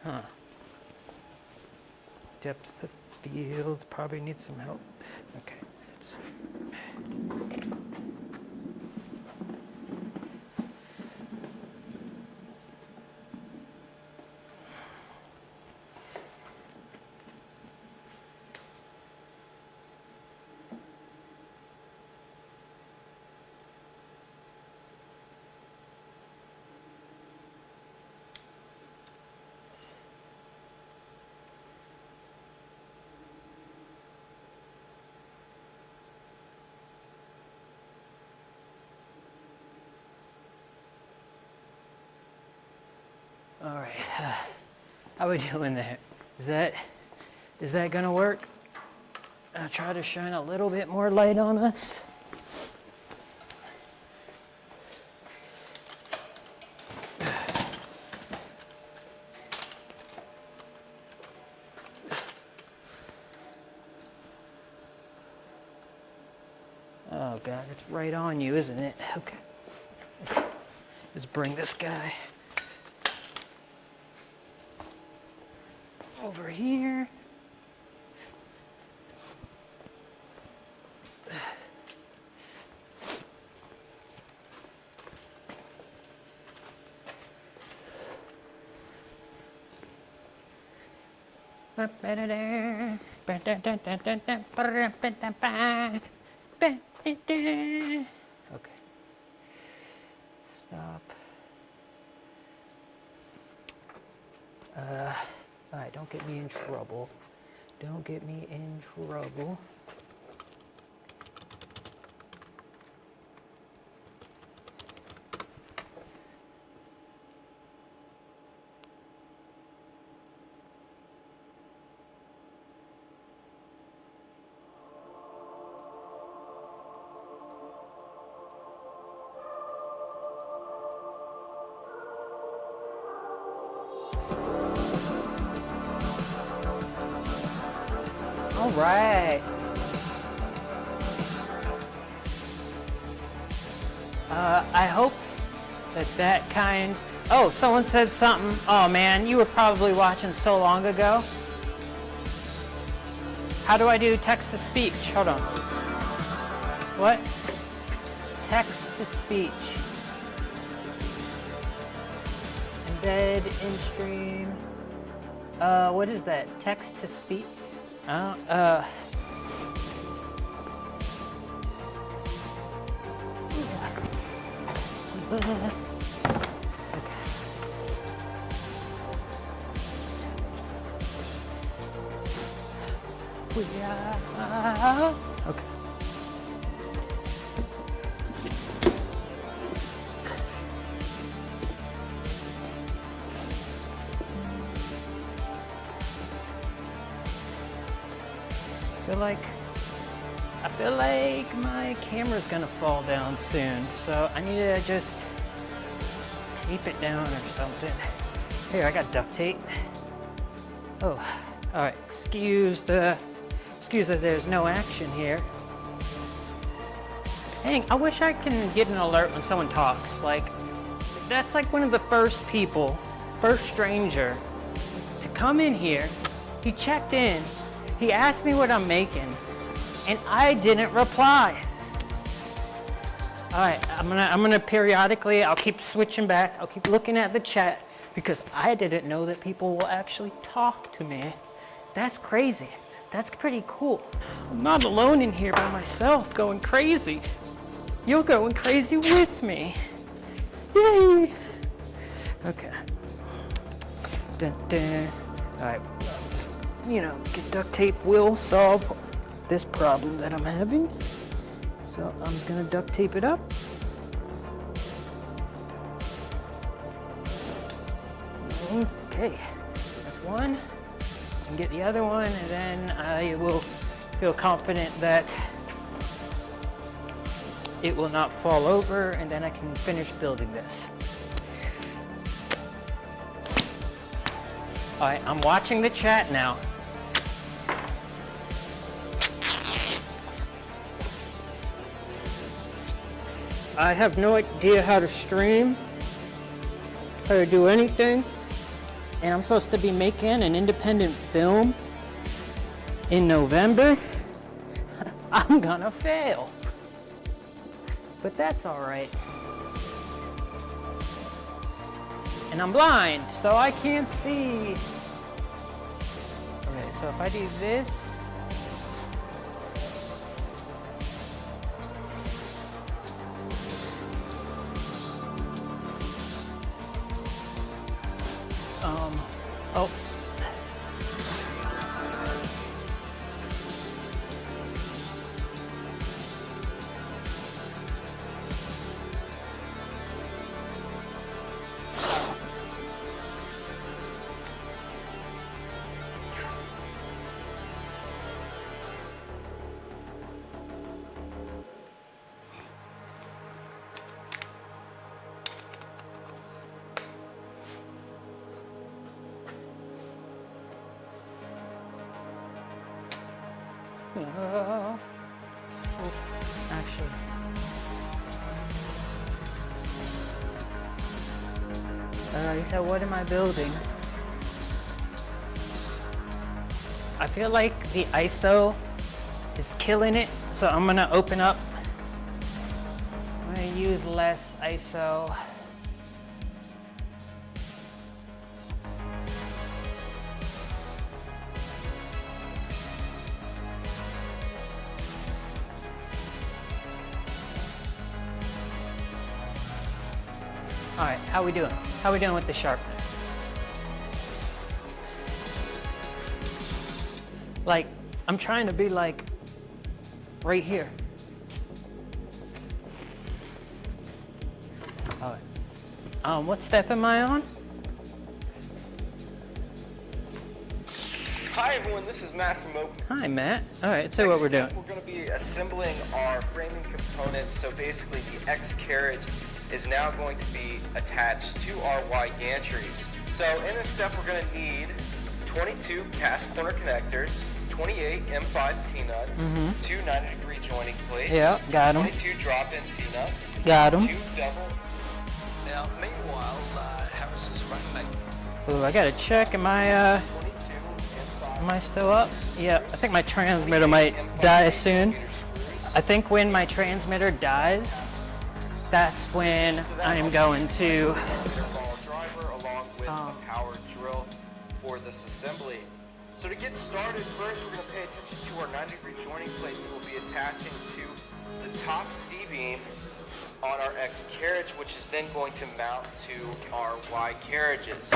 Huh. Depth of field, probably needs some help. Okay, let's all right. How we doing there? Is that gonna work? I'll try to shine a little bit more light on us. Oh God, it's right on you, isn't it? Okay. Let's bring this guy over here. Okay. Stop. All right, don't get me in trouble. Don't get me in trouble. All right. I hope that kind... Oh, someone said something. Oh man, you were probably watching so long ago. How do I do text to speech? Hold on. What? Text to speech. Embed in stream. What is that? Text to speech? Okay. I feel like my camera's gonna fall down soon, so I need to just tape it down or something. Here, I got duct tape. Oh, all right. Excuse that there's no action here. Dang, I wish I can get an alert when someone talks. Like, that's like one of the first stranger to come in here. He checked in. He asked me what I'm making, and I didn't reply. All right, I'm gonna periodically, I'll keep switching back. I'll keep looking at the chat because I didn't know that people will actually talk to me That's crazy. That's pretty cool. I'm not alone in here by myself going crazy. You're going crazy with me. Yay! Okay. Dun, dun. All right. Get duct tape will solve this problem that I'm having. So I'm just gonna duct tape it up. Okay, that's one. And get the other one, and then I will feel confident that it will not fall over, and then I can finish building this. All right, I'm watching the chat now. I have no idea how to stream, how to do anything, and I'm supposed to be making an independent film in November. I'm gonna fail, but that's all right. And I'm blind, so I can't see. Okay, so if I do this, oh. Oh, actually. You said, what am I building? I feel like the ISO is killing it, so I'm gonna open up. I'm gonna use less ISO. All right, how we doing? How we doing with the sharpness? Like, I'm trying to be like right here. All right. What step am I on? Hi everyone, this is Matt from Open. Hi, Matt. All right, so what we're doing. We're going to be assembling our framing components. So basically the X carriage is now going to be attached to our Y gantries. So in this step we're going to need 22 cast corner connectors, 28 M5 T-nuts, 2 90-degree joining plates, Yeah, got 'em. 22 drop-in T-nuts, Got 'em. 2 double. Now, meanwhile, Harris's roommate. Ooh, I gotta check. Am I 22 M5 am I still up? Yeah, I think my transmitter might die soon. I think when my transmitter dies, that's when I'm going to ball driver along with a power drill for this assembly. So to get started, first we're going to pay attention to our 90-degree joining plates that will be attaching to the top C-beam on our X carriage, which is then going to mount to our Y carriages.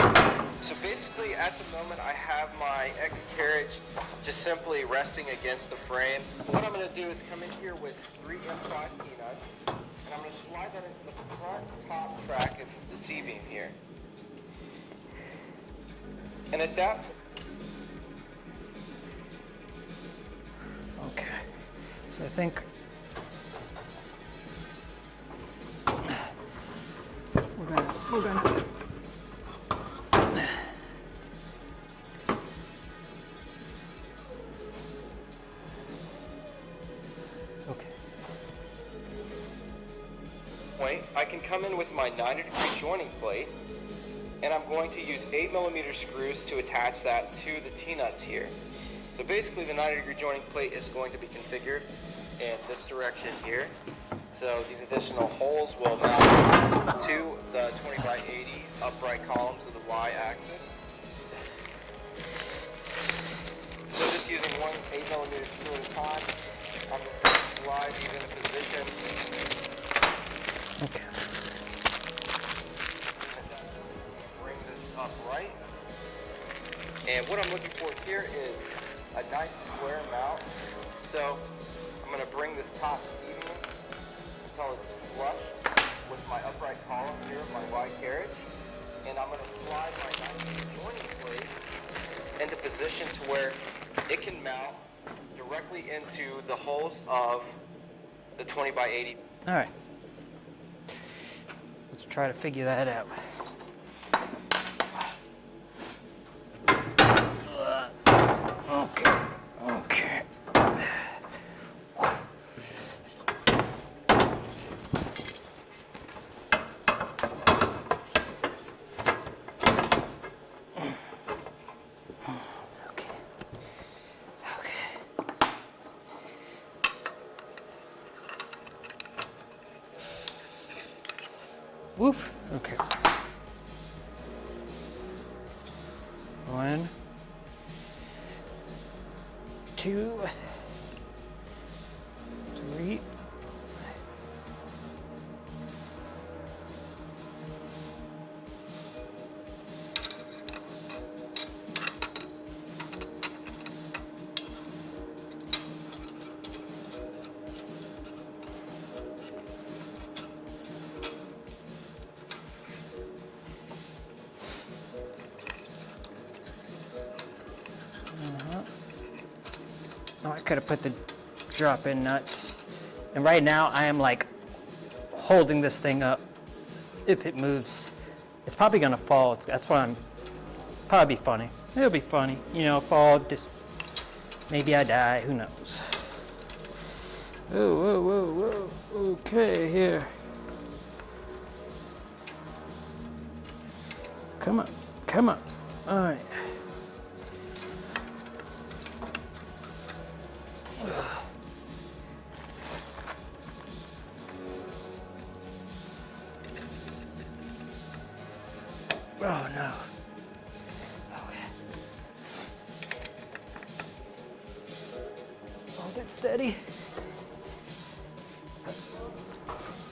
So basically at the moment I have my X carriage just simply resting against the frame. What I'm going to do is come in here with 3 M5 T-nuts, and I'm going to slide that into the front top track of the C-beam here. And at that point, Okay. So I think we're gonna okay. point, I can come in with my 90-degree joining plate, and I'm going to use 8mm screws to attach that to the T-nuts here. So basically the 90-degree joining plate is going to be configured in this direction here. So these additional holes will mount to the 20x80 upright columns of the Y-axis. just using one 8mm screw at a time. I'm just going to slide these into position. Okay. Bring this upright. And what I'm looking for here is a nice square mount. So I'm going to bring this top seating until it's flush with my upright column here of my wide carriage. And I'm going to slide my nice joining plate into position to where it can mount directly into the holes of the 20x80. All right. Let's try to figure that out. Okay. Okay. Woof. Okay. 1, 2, 3. Oh, I could have put the drop-in nuts. And right now I am like holding this thing up. If it moves, it's probably gonna fall. That's why I'm probably be funny. It'll be funny, you know, fall, just maybe I die, who knows. Whoa, whoa, whoa, whoa. Okay, here. Come on, come on. All right. Oh no. Okay. Hold it steady.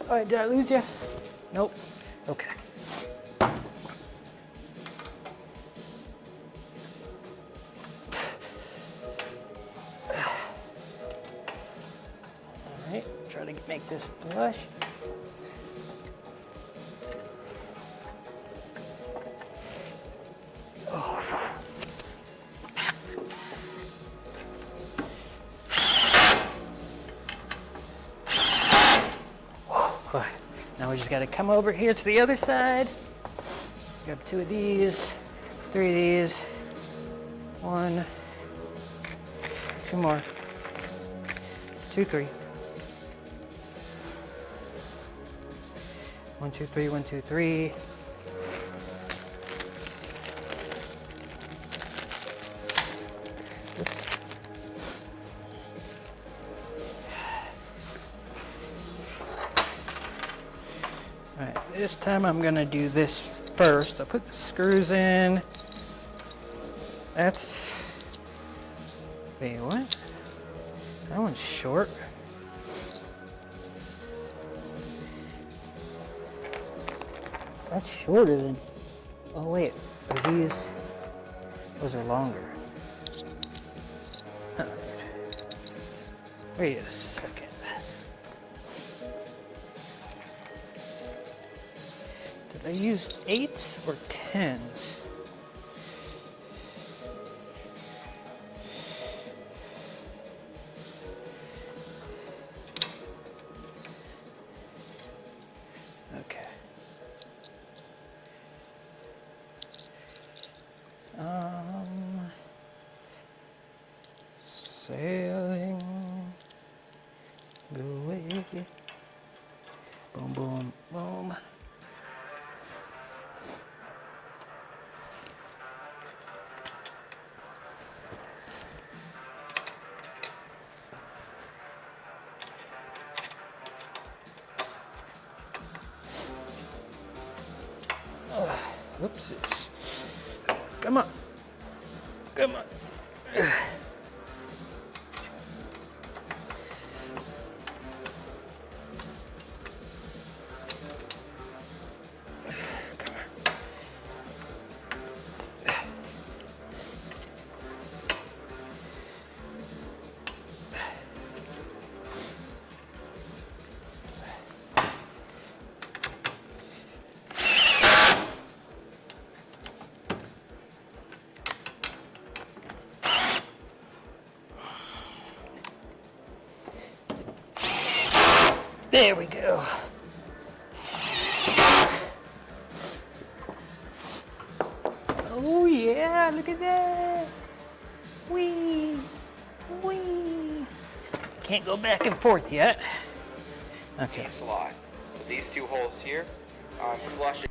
All right, did I lose you? Nope. Okay. All right, try to make this flush. Now we just got to come over here to the other side. Grab 2 of these, 3 of these, 1, 2 more, 2, 3. 1, 2, 3, 1, 2, 3. Oops. All right, this time I'm gonna do this first. I'll put the screws in. That's, wait, what? That one's short. That's shorter than, oh wait, are these, those are longer. All right. Wait a second. Did I use 8s or 10s? Okay. Sailing away. Boom, boom, boom. Whoopsies. Come on. Come on. There we go. Oh yeah, look at that. Whee, whee. Can't go back and forth yet. Okay. Slot. So these two holes here, I'm flushing.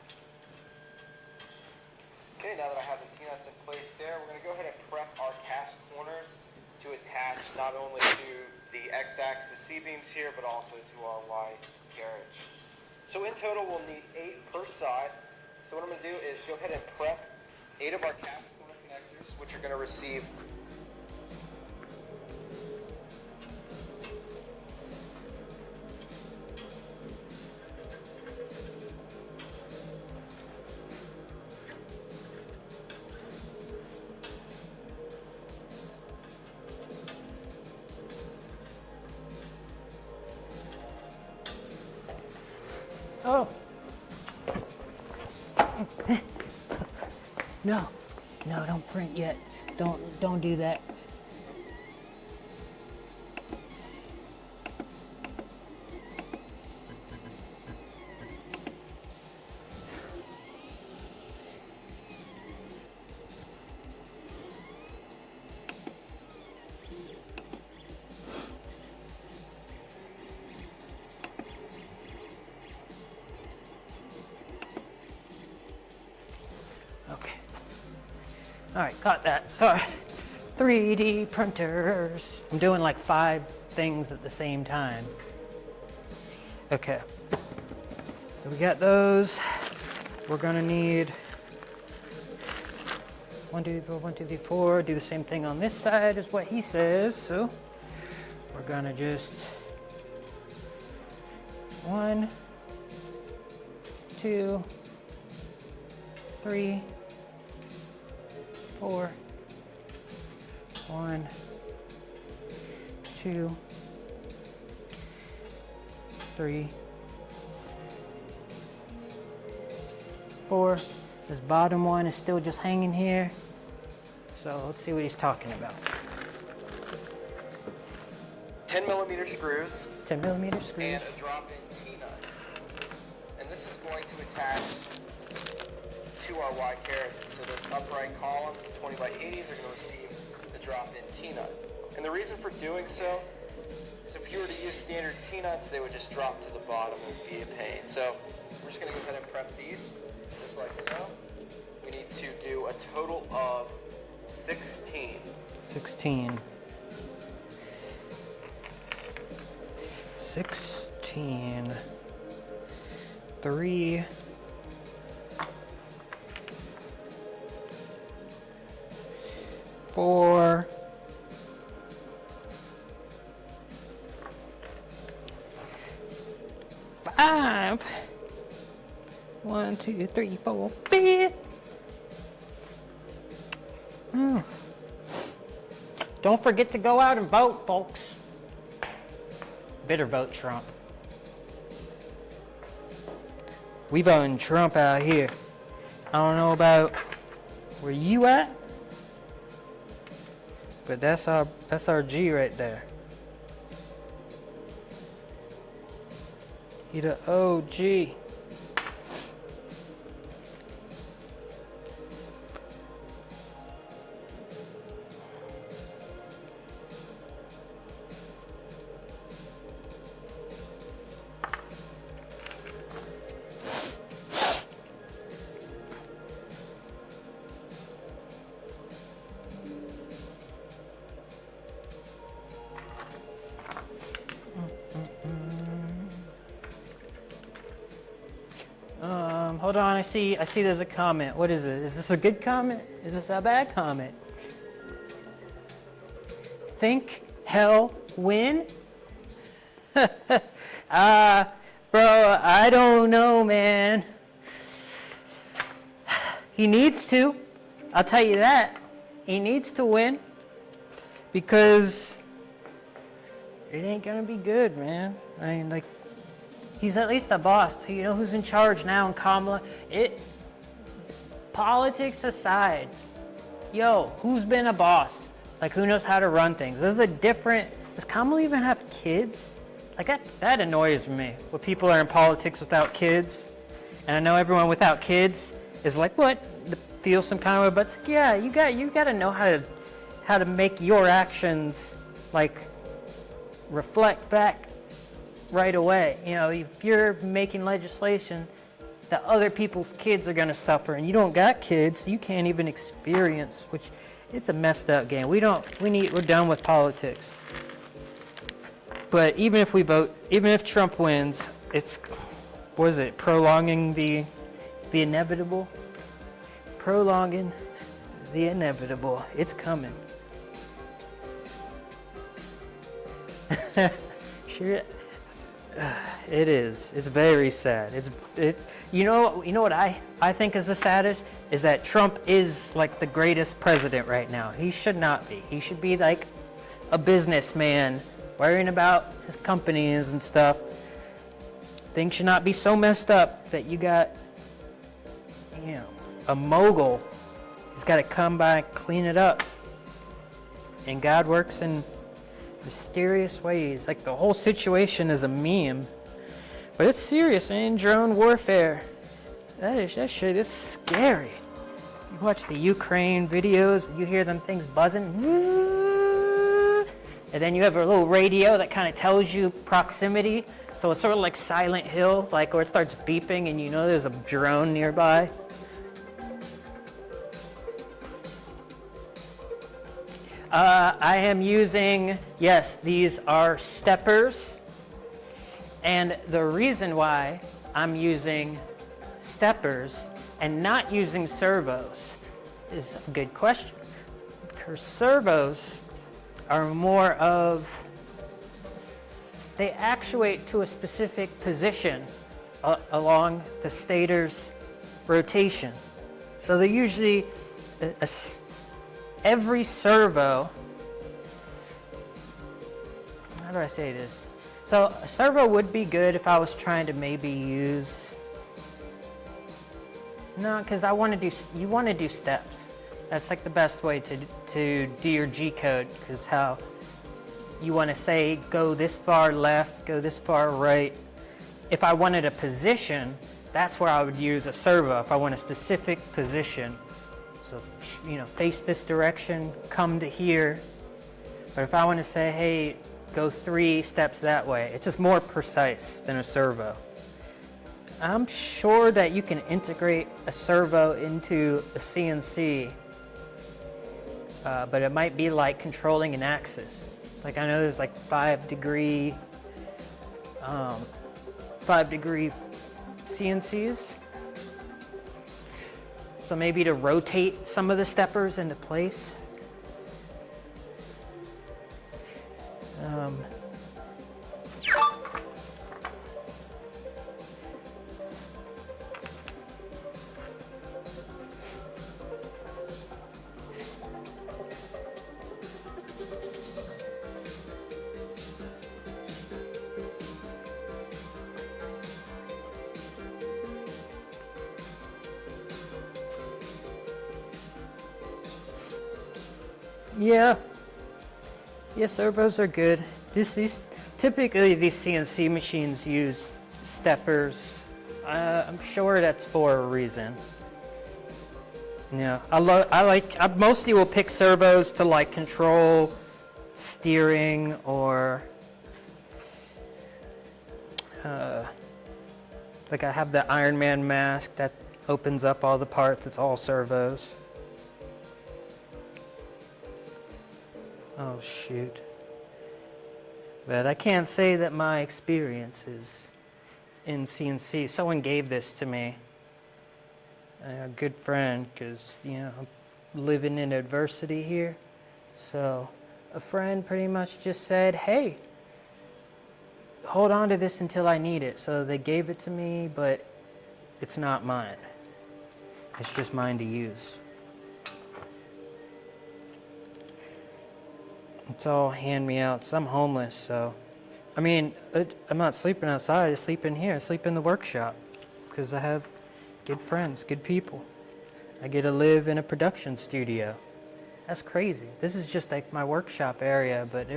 Okay, now that I have the T-nuts in place there, we're going to go ahead and prep our cast corners to attach not only to the X-axis C-beams here, but also to our Y carriage. So in total, we'll need 8 per side. So what I'm going to do is go ahead and prep 8 of our cast corner connectors, which are going to receive Oh. No, don't print yet. Don't do that. Okay. All right, got that. Sorry. 3D printers. I'm doing like 5 things at the same time. Okay. So we got those. We're gonna need 1, 2, 3, 1, 2, 3, 4. Do the same thing on this side as what he says. So we're gonna just 1, 2, 3, 4, 1, 2, 3, 4. This bottom one is still just hanging here. So let's see what he's talking about. 10mm screws 10mm screws. and a drop-in T-nut. And this is going to attach to our Y carriage. So those upright columns, 20 by 80s, are going to receive the drop-in T-nut. And the reason for doing so is if you were to use standard T-nuts, they would just drop to the bottom and be a pain. So we're just going to go ahead and prep these, just like so. We need to do a total of 16. 16. 16. 3. 4. 5. 1, 2, 3, 4, 5. Don't forget to go out and vote, folks. Better vote Trump. We voting Trump out here. I don't know about where you at, but that's our G right there. He the OG. Hold on, I see there's a comment. What is it? Is this a good comment? Is this a bad comment? Think, hell, win? Bro, I don't know, man. He needs to. I'll tell you that. He needs to win. Because it ain't gonna be good, man. I mean, like, he's at least the boss. You know who's in charge now in Kamala? Politics aside, yo, who's been a boss? Like, who knows how to run things? Does Kamala even have kids? Like, that annoys me, when people are in politics without kids. And I know everyone without kids is like, what? Feel some kind of way, but it's like, yeah, you got to know how to make your actions, like, reflect back right away. You know, if you're making legislation, that other people's kids are gonna suffer, and you don't got kids, so you can't even experience, which it's a messed up game. We're done with politics. But even if we vote, even if Trump wins, it's, what is it, prolonging the inevitable? Prolonging the inevitable. It's coming. Sure, it is. It's very sad. It's you know what I think is the saddest is that Trump is like the greatest president right now. He should not be. He should be like a businessman worrying about his companies and stuff. Things should not be so messed up that you got, you know, a mogul. He's got to come by and clean it up. And God works in mysterious ways. Like the whole situation is a meme. But it's serious, man. Drone warfare. That shit is scary. You watch the Ukraine videos, you hear them things buzzing. And then you have a little radio that kind of tells you proximity. So it's sort of like Silent Hill, like where it starts beeping and you know there's a drone nearby. I am using, yes, these are steppers. And the reason why I'm using steppers and not using servos is a good question. Because servos are more of, they actuate to a specific position along the stator's rotation. So they usually, every servo, how do I say this? So a servo would be good if I was trying to maybe use, no, because you want to do steps. That's like the best way to do your G code, because how you want to say go this far left, go this far right. If I wanted a position, that's where I would use a servo. If I want a specific position, so you know, face this direction, come to here. But if I want to say, hey, go 3 steps that way, it's just more precise than a servo. I'm sure that you can integrate a servo into a CNC, but it might be like controlling an axis. Like I know there's like 5 degree CNCs. So maybe to rotate some of the steppers into place. Yeah, servos are good. Typically these CNC machines use steppers. I'm sure that's for a reason. Yeah, I mostly will pick servos to like control steering or like I have the Iron Man mask that opens up all the parts. It's all servos. Oh shoot. But I can't say that my experience is in CNC. Someone gave this to me. A good friend, because, you know, I'm living in adversity here. So a friend pretty much just said, hey, hold on to this until I need it. So they gave it to me, but it's not mine. It's just mine to use. It's all hand-me-outs. I'm homeless, so... I mean, I'm not sleeping outside. I sleep in here. I sleep in the workshop. Because I have good friends, good people. I get to live in a production studio. That's crazy. This is just like my workshop area, but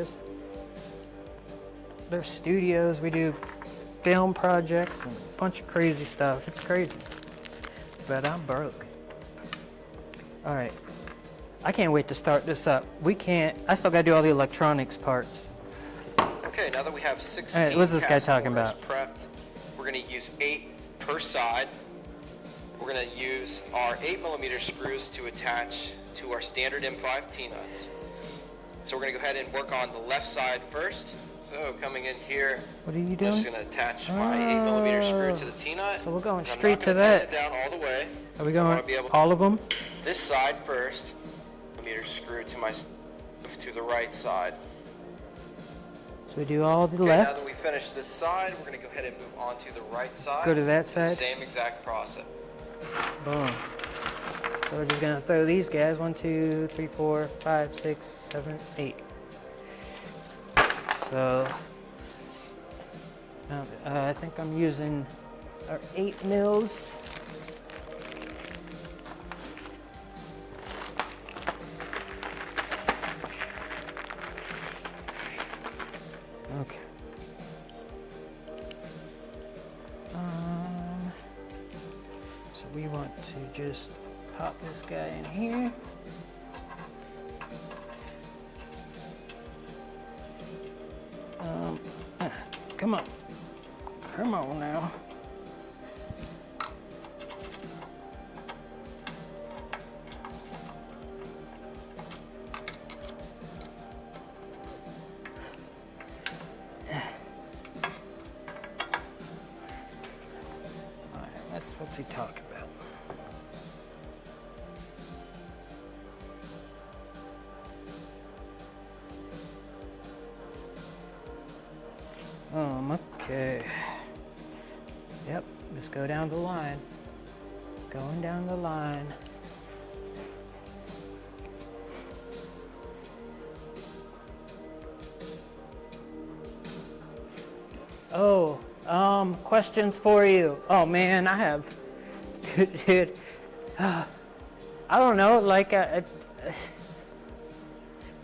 there's studios. We do film projects and a bunch of crazy stuff. It's crazy. But I'm broke. All right. I can't wait to start this up. I still gotta do all the electronics parts. Okay, now that we have 16 All right, what's this guy cast talking motors about? prepped, we're gonna use 8 per side. we're going to use our 8mm screws to attach to our standard M5 T-nuts. So we're going to go ahead and work on the left side first. So coming in here, What are you I'm doing? just going to attach my 8mm screw to the T-nut. So we're going And I'm straight not to gonna that. tighten it down all the way. Are we I going wanna be able all of them? this side first. 8mm screw to the right side. So we do all the Okay, now left. that we finish this side, we're going to go ahead and move on to the right side. Go to that side. Same exact process. Boom. So we're just gonna throw these guys 1, 2, 3, 4, 5, 6, 7, 8. So I think I'm using our 8 mils. Okay. So we want to just pop this guy in here. Come on. Come on now. What's he talking about? Okay. Yep, just go down the line. Going down the line. Oh, questions for you. Oh man, I have, dude. I don't know, like,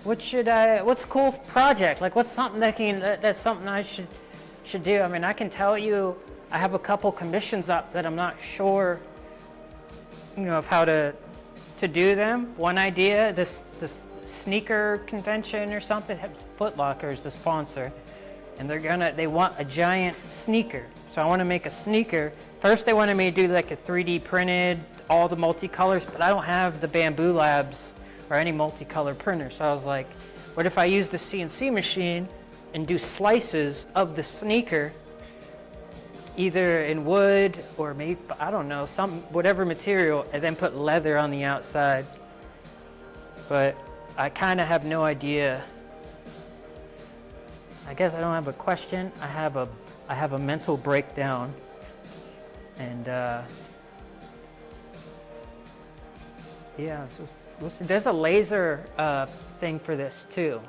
what's a cool project? Like, what's something that's something I should do? I mean, I can tell you, I have a couple commissions up that I'm not sure, of how to do them. One idea, this sneaker convention or something, Foot Locker is the sponsor. And they want a giant sneaker. So I want to make a sneaker. First they wanted me to do like a 3D printed, all the multicolors, but I don't have the Bamboo Labs or any multicolor printer. So I was like, what if I use the CNC machine and do slices of the sneaker, either in wood or maybe, I don't know, whatever material, and then put leather on the outside. But I kind of have no idea. I guess I don't have a question. I have a mental breakdown, and yeah. So listen, there's a laser thing for this too,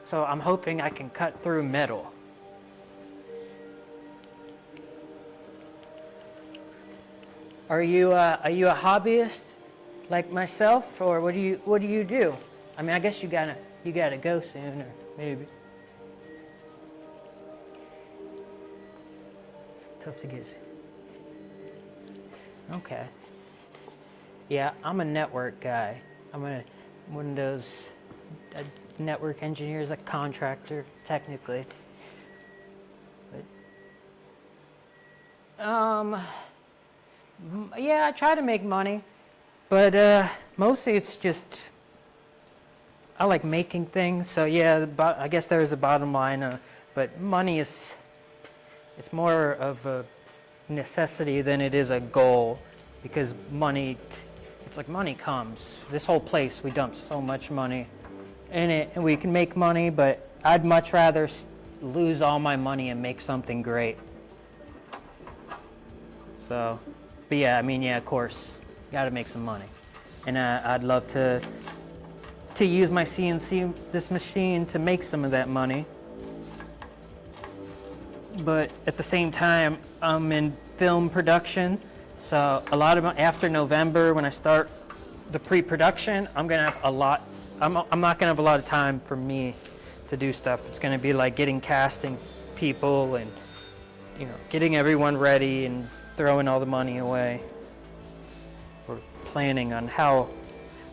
so I'm hoping I can cut through metal. Are you a hobbyist like myself, or what do you do? I mean, I guess you gotta go soon, or maybe. Tough to get. Okay. Yeah, I'm a network guy. I'm one of those network engineers, a contractor, technically. But yeah, I try to make money, but mostly it's just I like making things. So yeah, I guess there is a bottom line, but money is. It's more of a necessity than it is a goal, because it's like money comes. This whole place, we dump so much money in it, and we can make money, but I'd much rather lose all my money and make something great. So, but yeah, I mean, yeah, of course, gotta make some money. And I'd love to use my CNC, this machine, to make some of that money. But at the same time, I'm in film production, so a lot of after November, when I start the pre-production, I'm gonna have a lot. I'm not gonna have a lot of time for me to do stuff. It's gonna be like getting casting people and getting everyone ready and throwing all the money away. We're planning on how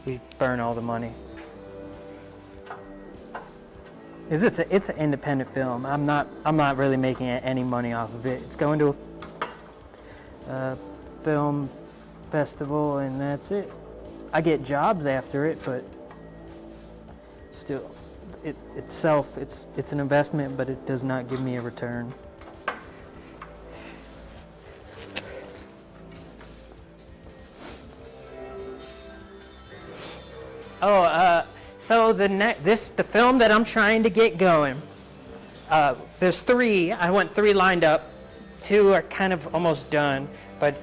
we burn all the money. It's an independent film. I'm not really making any money off of it. It's going to a film festival, and that's it. I get jobs after it, but still, it's an investment, but it does not give me a return. So the film that I'm trying to get going, there's 3. I want 3 lined up. 2 are kind of almost done, but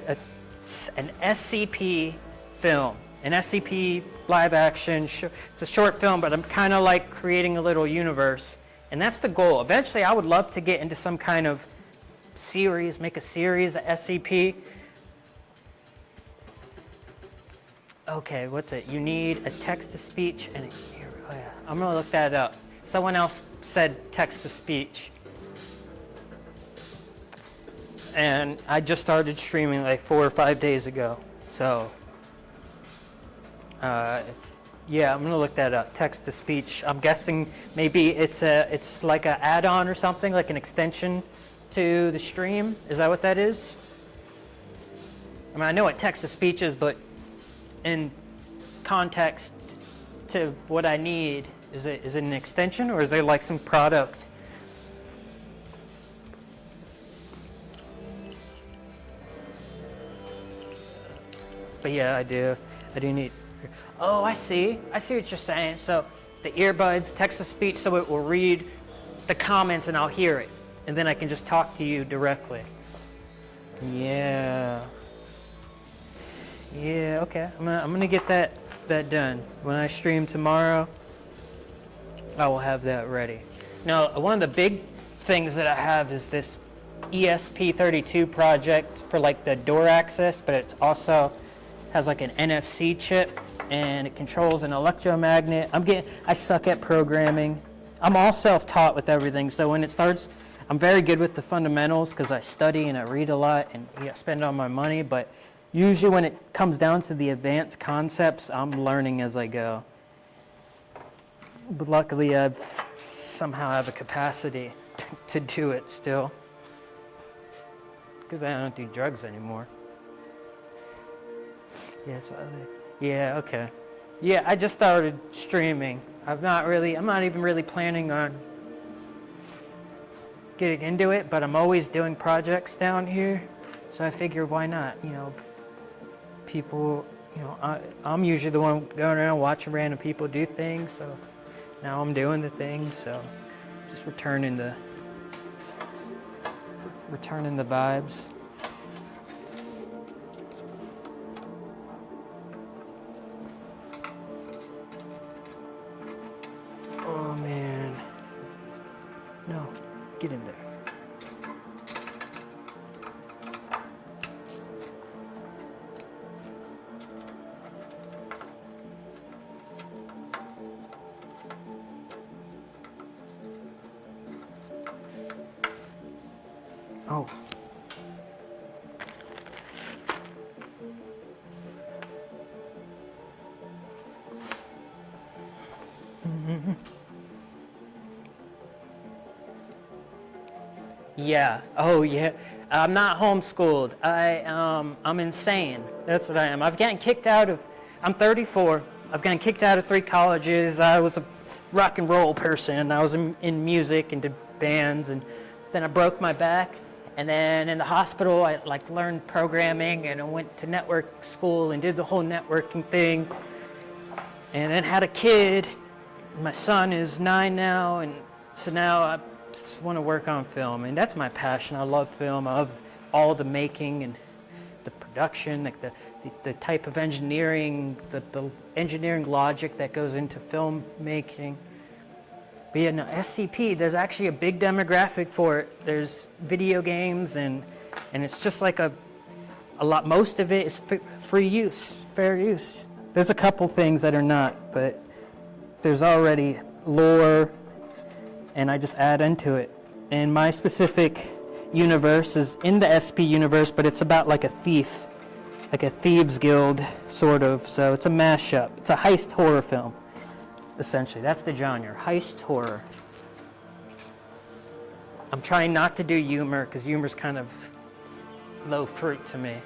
an SCP film, an SCP live action. It's a short film, but I'm kind of like creating a little universe, and that's the goal. Eventually, I would love to get into some kind of series, make a series of SCP. Okay, what's it? You need a text-to-speech and oh yeah, I'm gonna look that up. Someone else said text-to-speech. And I just started streaming like 4 or 5 days ago. So, yeah, I'm gonna look that up. Text-to-speech. I'm guessing maybe it's like an add-on or something, like an extension to the stream. Is that what that is? I mean, I know what text-to-speech is, but in context to what I need, is it an extension, or is there like some product? But yeah, I do need. Oh, I see what you're saying. So the earbuds, text-to-speech, so it will read the comments and I'll hear it, and then I can just talk to you directly. Yeah. Yeah, okay. I'm gonna get that done. When I stream tomorrow, I will have that ready. Now, one of the big things that I have is this ESP32 project for like the door access, but it also has like an NFC chip and it controls an electromagnet. I suck at programming. I'm all self-taught with everything, so when it starts, I'm very good with the fundamentals because I study and I read a lot and spend all my money, but usually when it comes down to the advanced concepts, I'm learning as I go. But luckily I somehow have a capacity to do it still. Because I don't do drugs anymore. Yeah, okay. Yeah, I just started streaming. I'm not even really planning on getting into it, but I'm always doing projects down here. So I figure why not, people, I'm usually the one going around watching random people do things, so now I'm doing the thing, so just returning the vibes. Oh man, no, get in there. Oh. Mm-hmm. Yeah. Oh, yeah. I'm not homeschooled. I'm insane. That's what I am. I'm 34. I've gotten kicked out of 3 colleges. I was a rock and roll person. I was in music and did bands, and then I broke my back. And then in the hospital, I learned programming, and I went to network school and did the whole networking thing. And then had a kid. My son is 9 now, and so now I just want to work on film, and that's my passion. I love film. I love all the making and the production, like the type of engineering, the engineering logic that goes into filmmaking. But yeah, no, SCP, there's actually a big demographic for it. There's video games, and it's just like a lot. Most of it is free use, fair use. There's a couple things that are not, but there's already lore, and I just add into it. And my specific universe is in the SP universe, but it's about like a thief, like a thieves guild, sort of. So it's a mashup. It's a heist horror film. Essentially, that's the genre, heist horror. I'm trying not to do humor, because humor's kind of low fruit to me.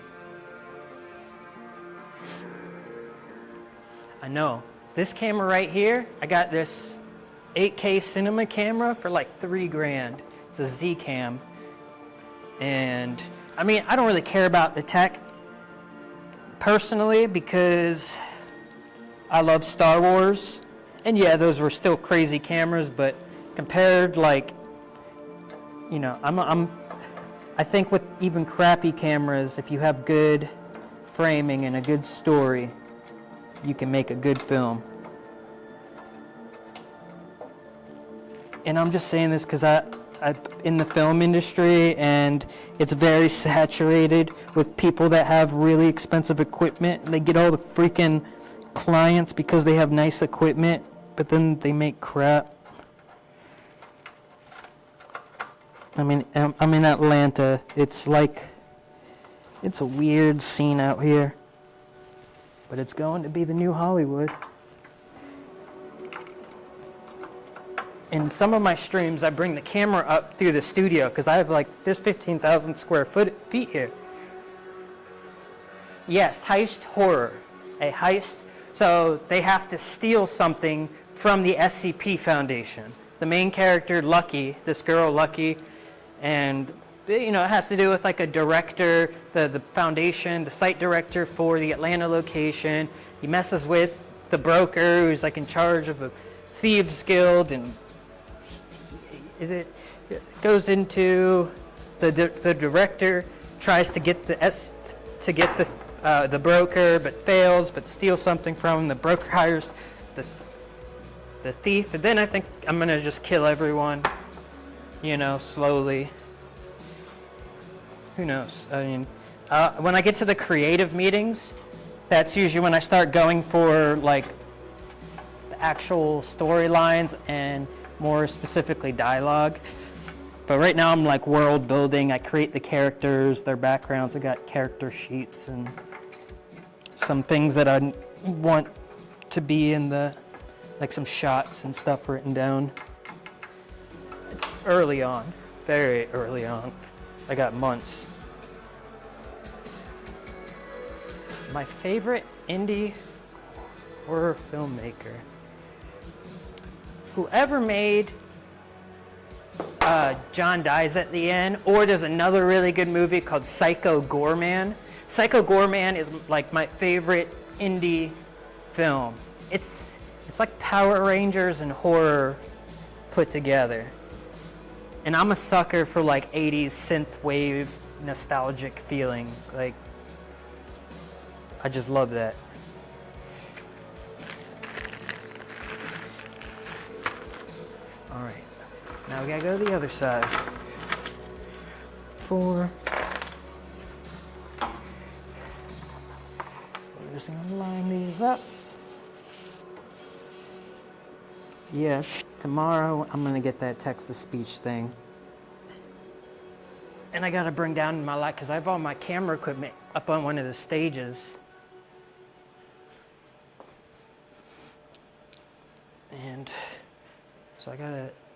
I know. This camera right here, I got this 8K cinema camera for like $3,000. It's a Z-Cam. And I mean, I don't really care about the tech personally because I love Star Wars. And yeah, those were still crazy cameras, but compared, like, you know, I think with even crappy cameras, if you have good framing and a good story, you can make a good film. And I'm just saying this because I'm in the film industry, and it's very saturated with people that have really expensive equipment. They get all the freaking clients because they have nice equipment, but then they make crap. I mean, I'm in Atlanta. It's like, it's a weird scene out here, but it's going to be the new Hollywood. In some of my streams, I bring the camera up through the studio because I have like, there's 15,000 square feet here. Yes, heist horror, a heist. So they have to steal something from the SCP Foundation. The main character, Lucky, this girl, Lucky, and you know, it has to do with like a director, the foundation, the site director for the Atlanta location. He messes with the broker who's like in charge of a thieves guild, and it goes into the director tries to get the broker, but fails, but steals something from him. The broker hires the thief, and then I think I'm gonna just kill everyone, you know, slowly. Who knows? I mean, when I get to the creative meetings, that's usually when I start going for like the actual storylines and more specifically dialogue. But right now I'm like world building. I create the characters, their backgrounds. I got character sheets and some things that I want to be in the, like some shots and stuff written down. It's early on, very early on. I got months. My favorite indie horror filmmaker. Whoever made John Dies at the End, or there's another really good movie called Psycho Goreman. Psycho Goreman is like my favorite indie film. It's like Power Rangers and horror put together. And I'm a sucker for like 80s synthwave nostalgic feeling. Like, I just love that. All right, now we gotta go to the other side. 4. We're just gonna line these up. Yeah, tomorrow I'm gonna get that text-to-speech thing. And I gotta bring down my light because I have all my camera equipment up on one of the stages. And so I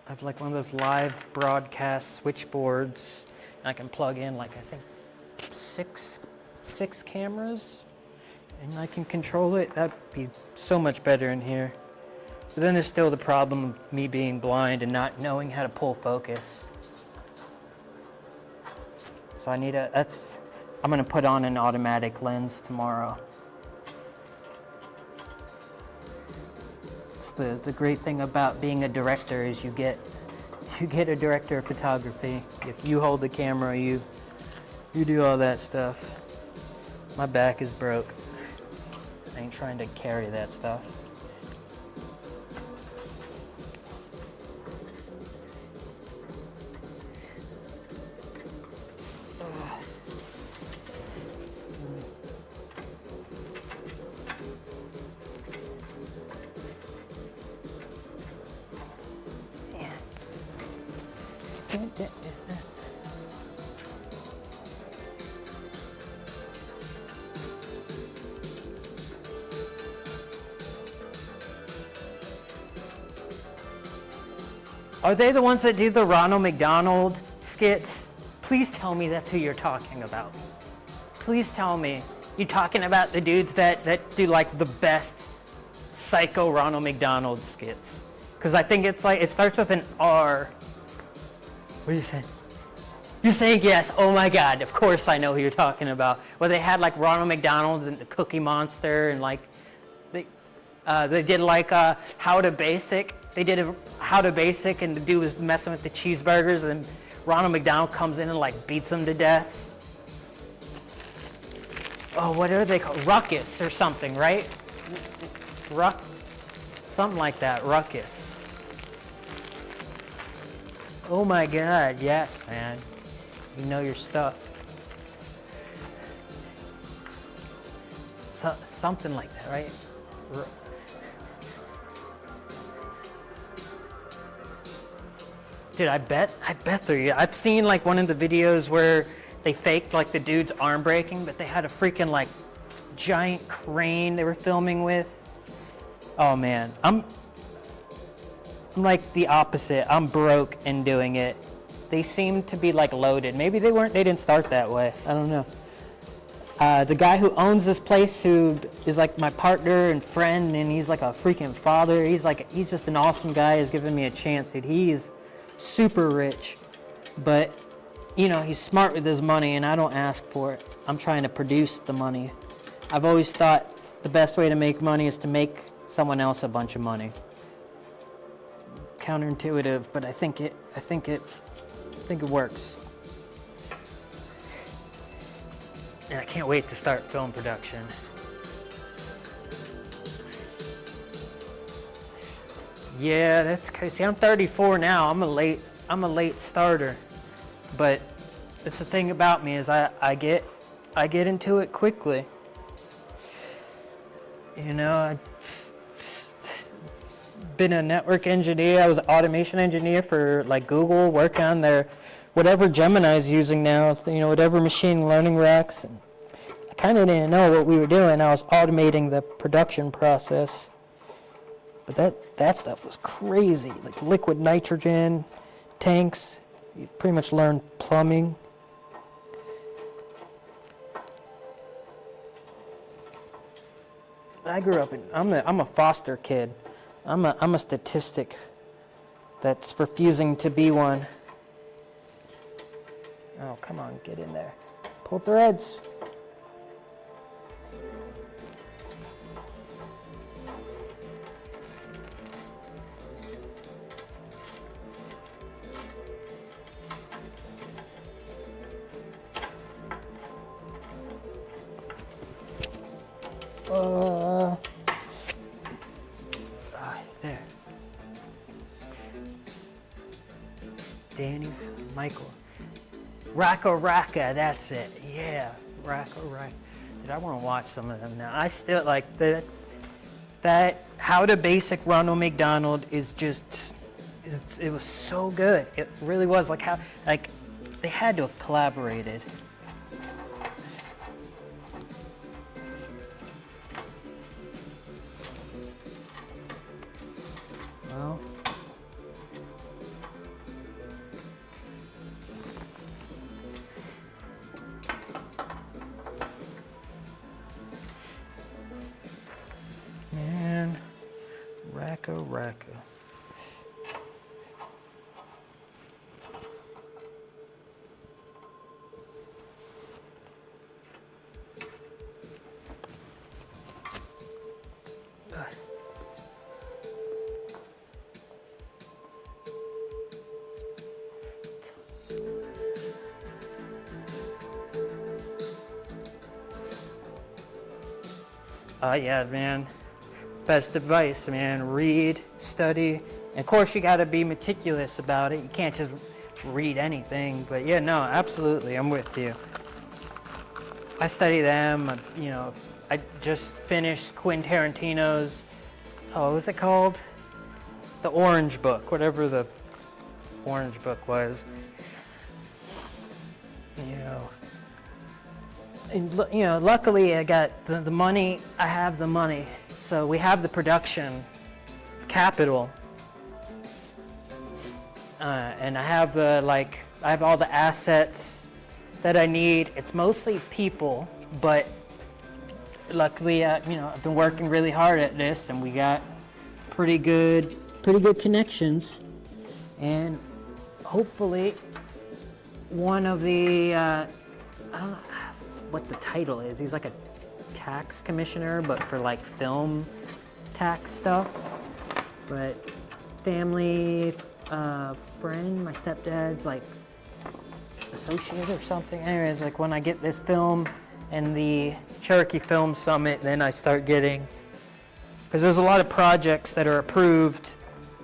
have like one of those live broadcast switchboards. And I can plug in like, I think, six cameras, and I can control it. That'd be so much better in here. But then there's still the problem of me being blind and not knowing how to pull focus. So I'm gonna put on an automatic lens tomorrow. It's the great thing about being a director is you get a director of photography. If you hold the camera, you do all that stuff. My back is broke. I ain't trying to carry that stuff. Are they the ones that do the Ronald McDonald skits? Please tell me that's who you're talking about. Please tell me. You're talking about the dudes that do like the best psycho Ronald McDonald skits. Because I think it's like, it starts with an R. What are you saying? You're saying yes. Oh my God, of course I know who you're talking about. Where they had like Ronald McDonald and the Cookie Monster, and like, they did like How to Basic. They did a How to Basic, and the dude was messing with the cheeseburgers, and Ronald McDonald comes in and like beats them to death. Oh, what are they called? Ruckus or something, right? Something like that, Ruckus. Oh my God, yes, man. You know your stuff. Something like that, right? Dude, I bet they're. I've seen like one of the videos where they faked like the dude's arm breaking, but they had a freaking like giant crane they were filming with. Oh man, I'm like the opposite. I'm broke and doing it. They seem to be like loaded. Maybe they weren't. They didn't start that way. I don't know. The guy who owns this place, who is like my partner and friend, and he's like a freaking father. He's just an awesome guy. He's given me a chance, dude. He's super rich, but you know, he's smart with his money, and I don't ask for it. I'm trying to produce the money. I've always thought the best way to make money is to make someone else a bunch of money. Counterintuitive, but I think it works. And I can't wait to start film production. Yeah, that's crazy. I'm 34 now. I'm a late starter. But it's the thing about me is I get into it quickly. You know, I've been a network engineer. I was an automation engineer for like Google, working on their whatever Gemini's using now, you know, whatever machine learning racks. And I kind of didn't know what we were doing. I was automating the production process. But that stuff was crazy. Like liquid nitrogen, tanks. You pretty much learn plumbing. I grew up I'm a foster kid. I'm a statistic that's refusing to be one. Oh, come on, get in there. Pull threads. There. Danny, Michael. Raka, that's it. Yeah, Raka. Dude, I want to watch some of them now. I still like that How to Basic Ronald McDonald is just, it was so good. It really was. Like how, like they had to have collaborated. Well, man, Raka. Yeah, man. Best advice, man. Read, study. And of course, you got to be meticulous about it. You can't just read anything. But yeah, no, absolutely. I'm with you. I study them. You know, I just finished Quentin Tarantino's, what was it called? The Orange Book, whatever the Orange Book was. You know. And, you know, luckily I got the money. I have the money, so we have the production capital, and I have I have all the assets that I need. It's mostly people, but luckily, I've been working really hard at this, and we got pretty good connections, and hopefully, one of the I don't know what the title is. He's like a tax commissioner, but for like film tax stuff. But family friend, my stepdad's like associate or something. Anyways, like when I get this film and the Cherokee Film Summit, then I start getting, because there's a lot of projects that are approved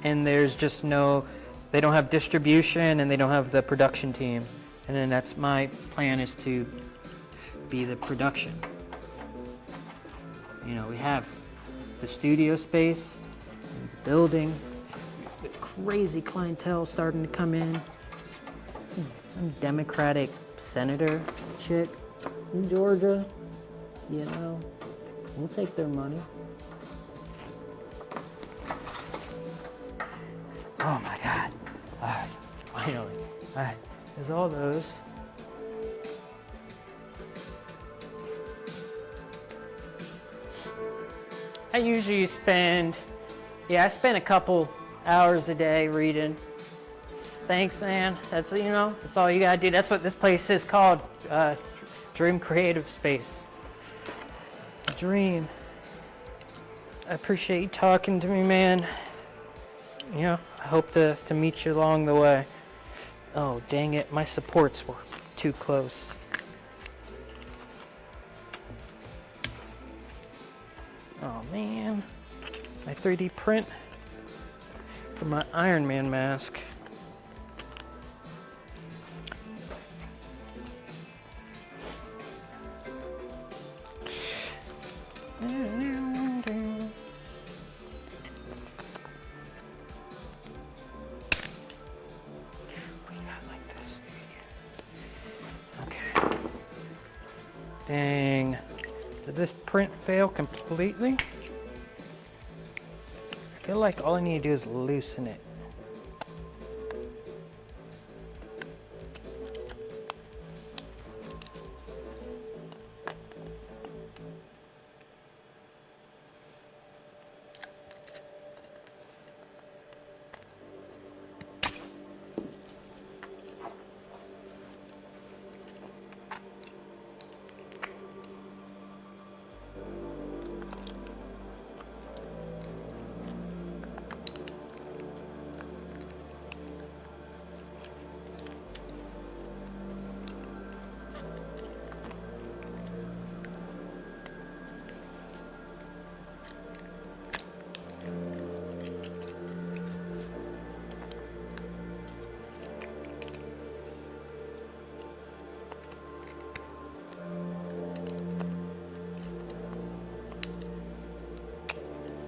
and there's just they don't have distribution and they don't have the production team. And then that's my plan, is to be the production. We have the studio space, it's a building, the crazy clientele starting to come in. Some Democratic senator chick in Georgia, we'll take their money. Oh my God. All right, finally. All right, there's all those. I usually spend a couple hours a day reading. Thanks, man. That's all you gotta do. That's what this place is called, Dream Creative Space. Dream. I appreciate you talking to me, man. I hope to meet you along the way. Oh, dang it, my supports were too close. Oh man, my 3D print for my Iron Man mask. Okay. Dang. Did this print fail completely? I feel like all I need to do is loosen it.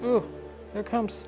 Ooh, there it comes.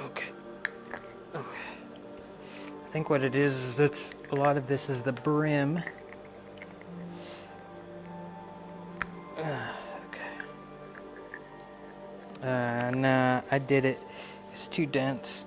Okay. I think what it is it's a lot of this is the brim. Okay. Nah, I did it. It's too dense.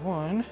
one.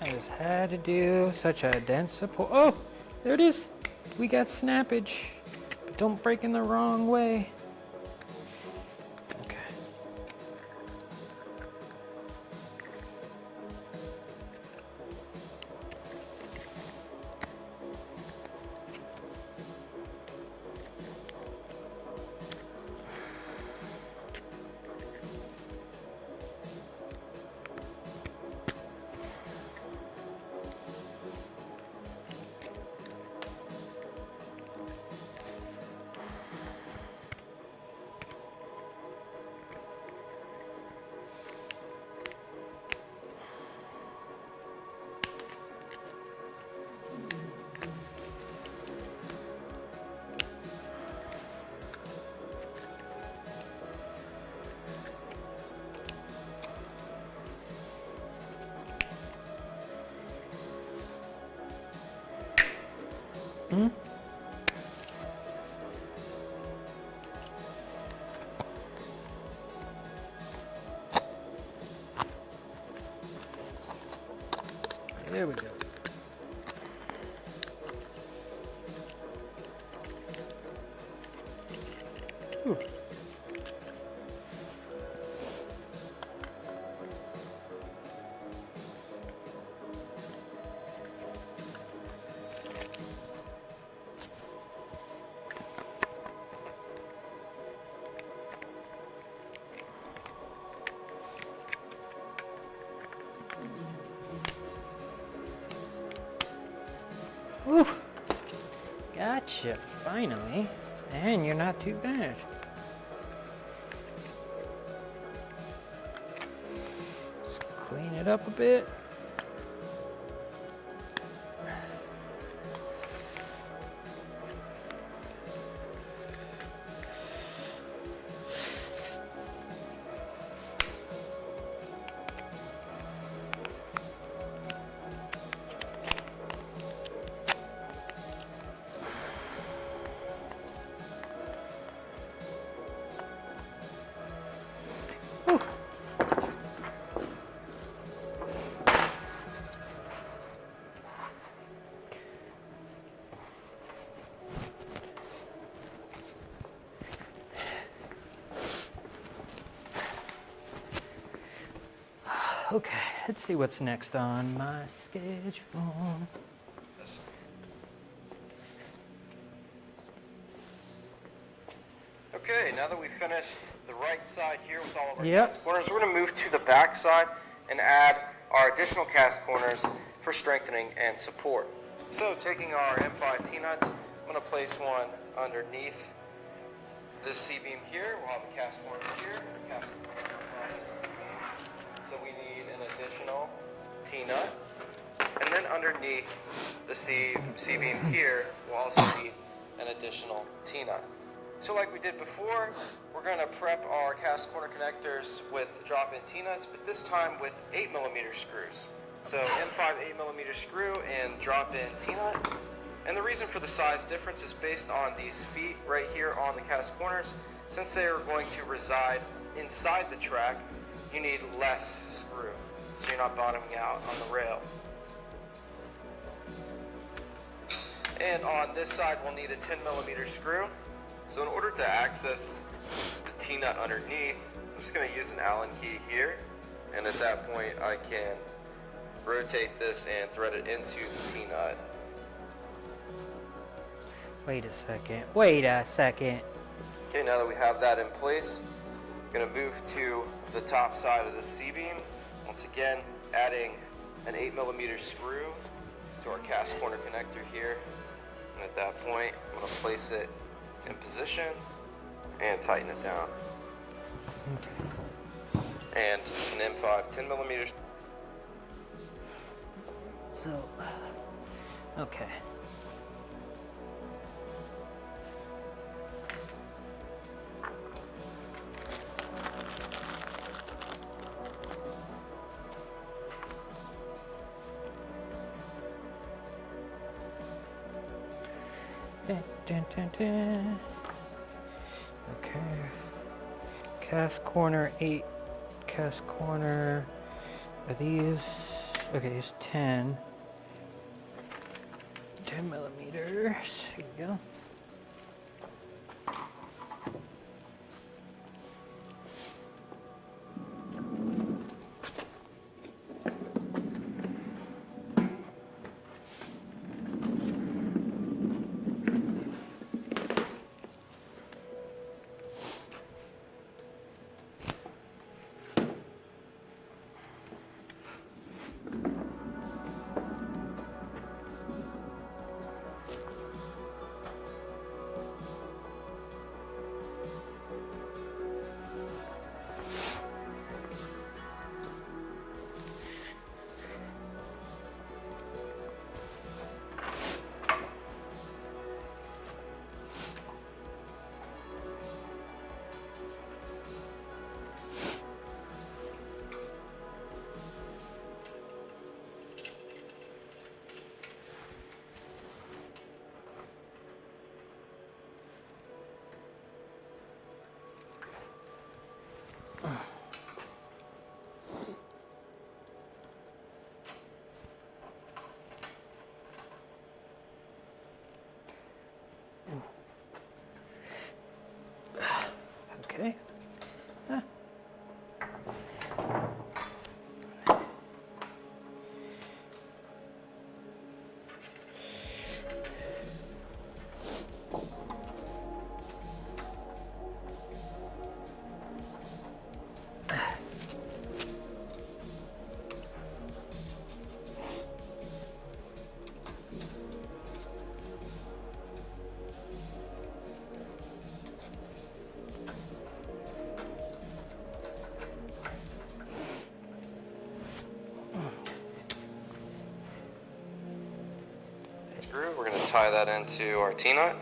I just had to do such a dense support. Oh, there it is. We got snappage. But don't break in the wrong way. Okay. There we go. Whew. Whew. Gotcha, finally. And you're not too bad. Just clean it up a bit. Okay, let's see what's next on my schedule. Okay, now that we've finished the right side here with all of our Yep. cast corners, we're going to move to the back side and add our additional cast corners for strengthening and support. So taking our M5 T-nuts, I'm going to place one underneath this C-beam here. We'll have a cast corner here, a cast corner right. So we need an additional T-nut. And then underneath the C-beam here, we'll also need an additional T-nut. So like we did before, we're going to prep our cast corner connectors with drop-in T-nuts, but this time with 8mm screws. So M5 8mm screw and drop-in T-nut. And the reason for the size difference is based on these feet right here on the cast corners. Since they are going to reside inside the track, you need less screw, so you're not bottoming out on the rail. And on this side, we'll need a 10mm screw. So in order to access the T-nut underneath, I'm just going to use an Allen key here. And at that point, I can rotate this and thread it into the T-nut. Wait a second. Wait a second. Okay, now that we have that in place, I'm going to move to the top side of the C-beam. Once again, adding an 8mm screw to our cast corner connector here. And at that point, I'm going to place it in position and tighten it down. And an M5 10mm. So, okay. Dun, dun, dun. Okay. Cast corner 8. Cast corner. Are these? Okay, it's 10. 10mm. Here you go. Okay. We're going to tie that into our T-nut.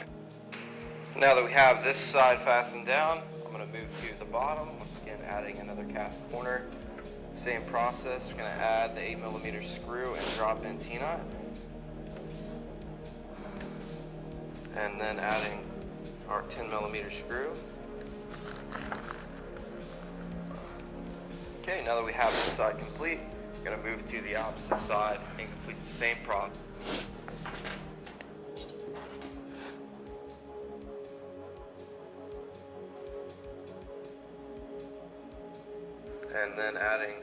Now that we have this side fastened down, I'm going to move to the bottom. Once again, adding another cast corner. Same process. We're going to add the 8mm screw and drop in T-nut. And then adding our 10mm screw. Okay, now that we have this side complete, we're going to move to the opposite side and complete the same process. And then adding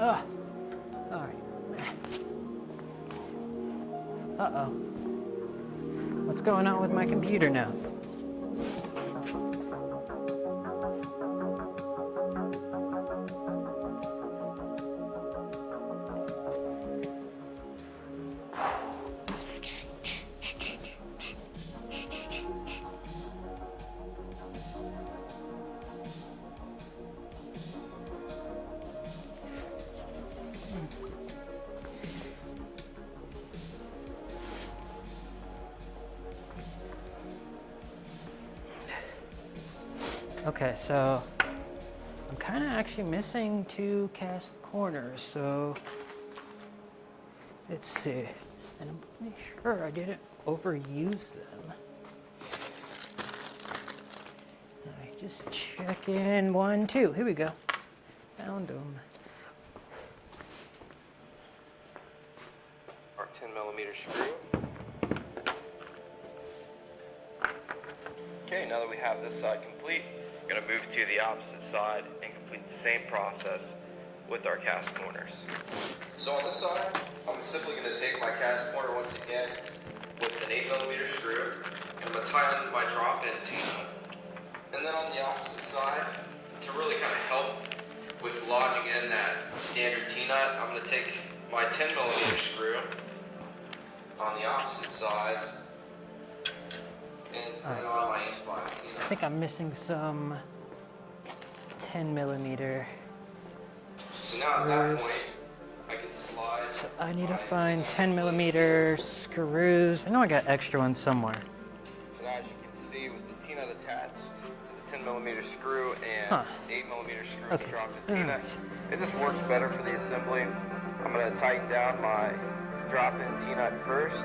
Ugh. All right. Uh-oh. What's going on with my computer now? Okay, so I'm kind of actually missing 2 cast corners, so let's see. And I'm pretty sure I didn't overuse them. All right, just check in 1, 2. Here we go. Found them. Our 10mm screw. Okay, now that we have this side complete, we're going to move to the opposite side and complete the same process with our cast corners. So on this side, I'm simply going to take my cast corner once again with an 8mm screw, and I'm going to tie on my drop-in T-nut. And then on the opposite side, to really kind of help with lodging in that standard T-nut, I'm going to take my 10mm screw on the opposite side and put it on my H5 I T-nut. think I'm missing some 10mm. So now at that point, I can slide. So I need to my find T-nut in 10mm screws. I know I got extra ones somewhere. So now as you can see, with the T-nut attached to the 10mm screw and 8mm screw Okay. drop-in T-nut, it just works better for the assembly. I'm going to tighten down my drop-in T-nut first,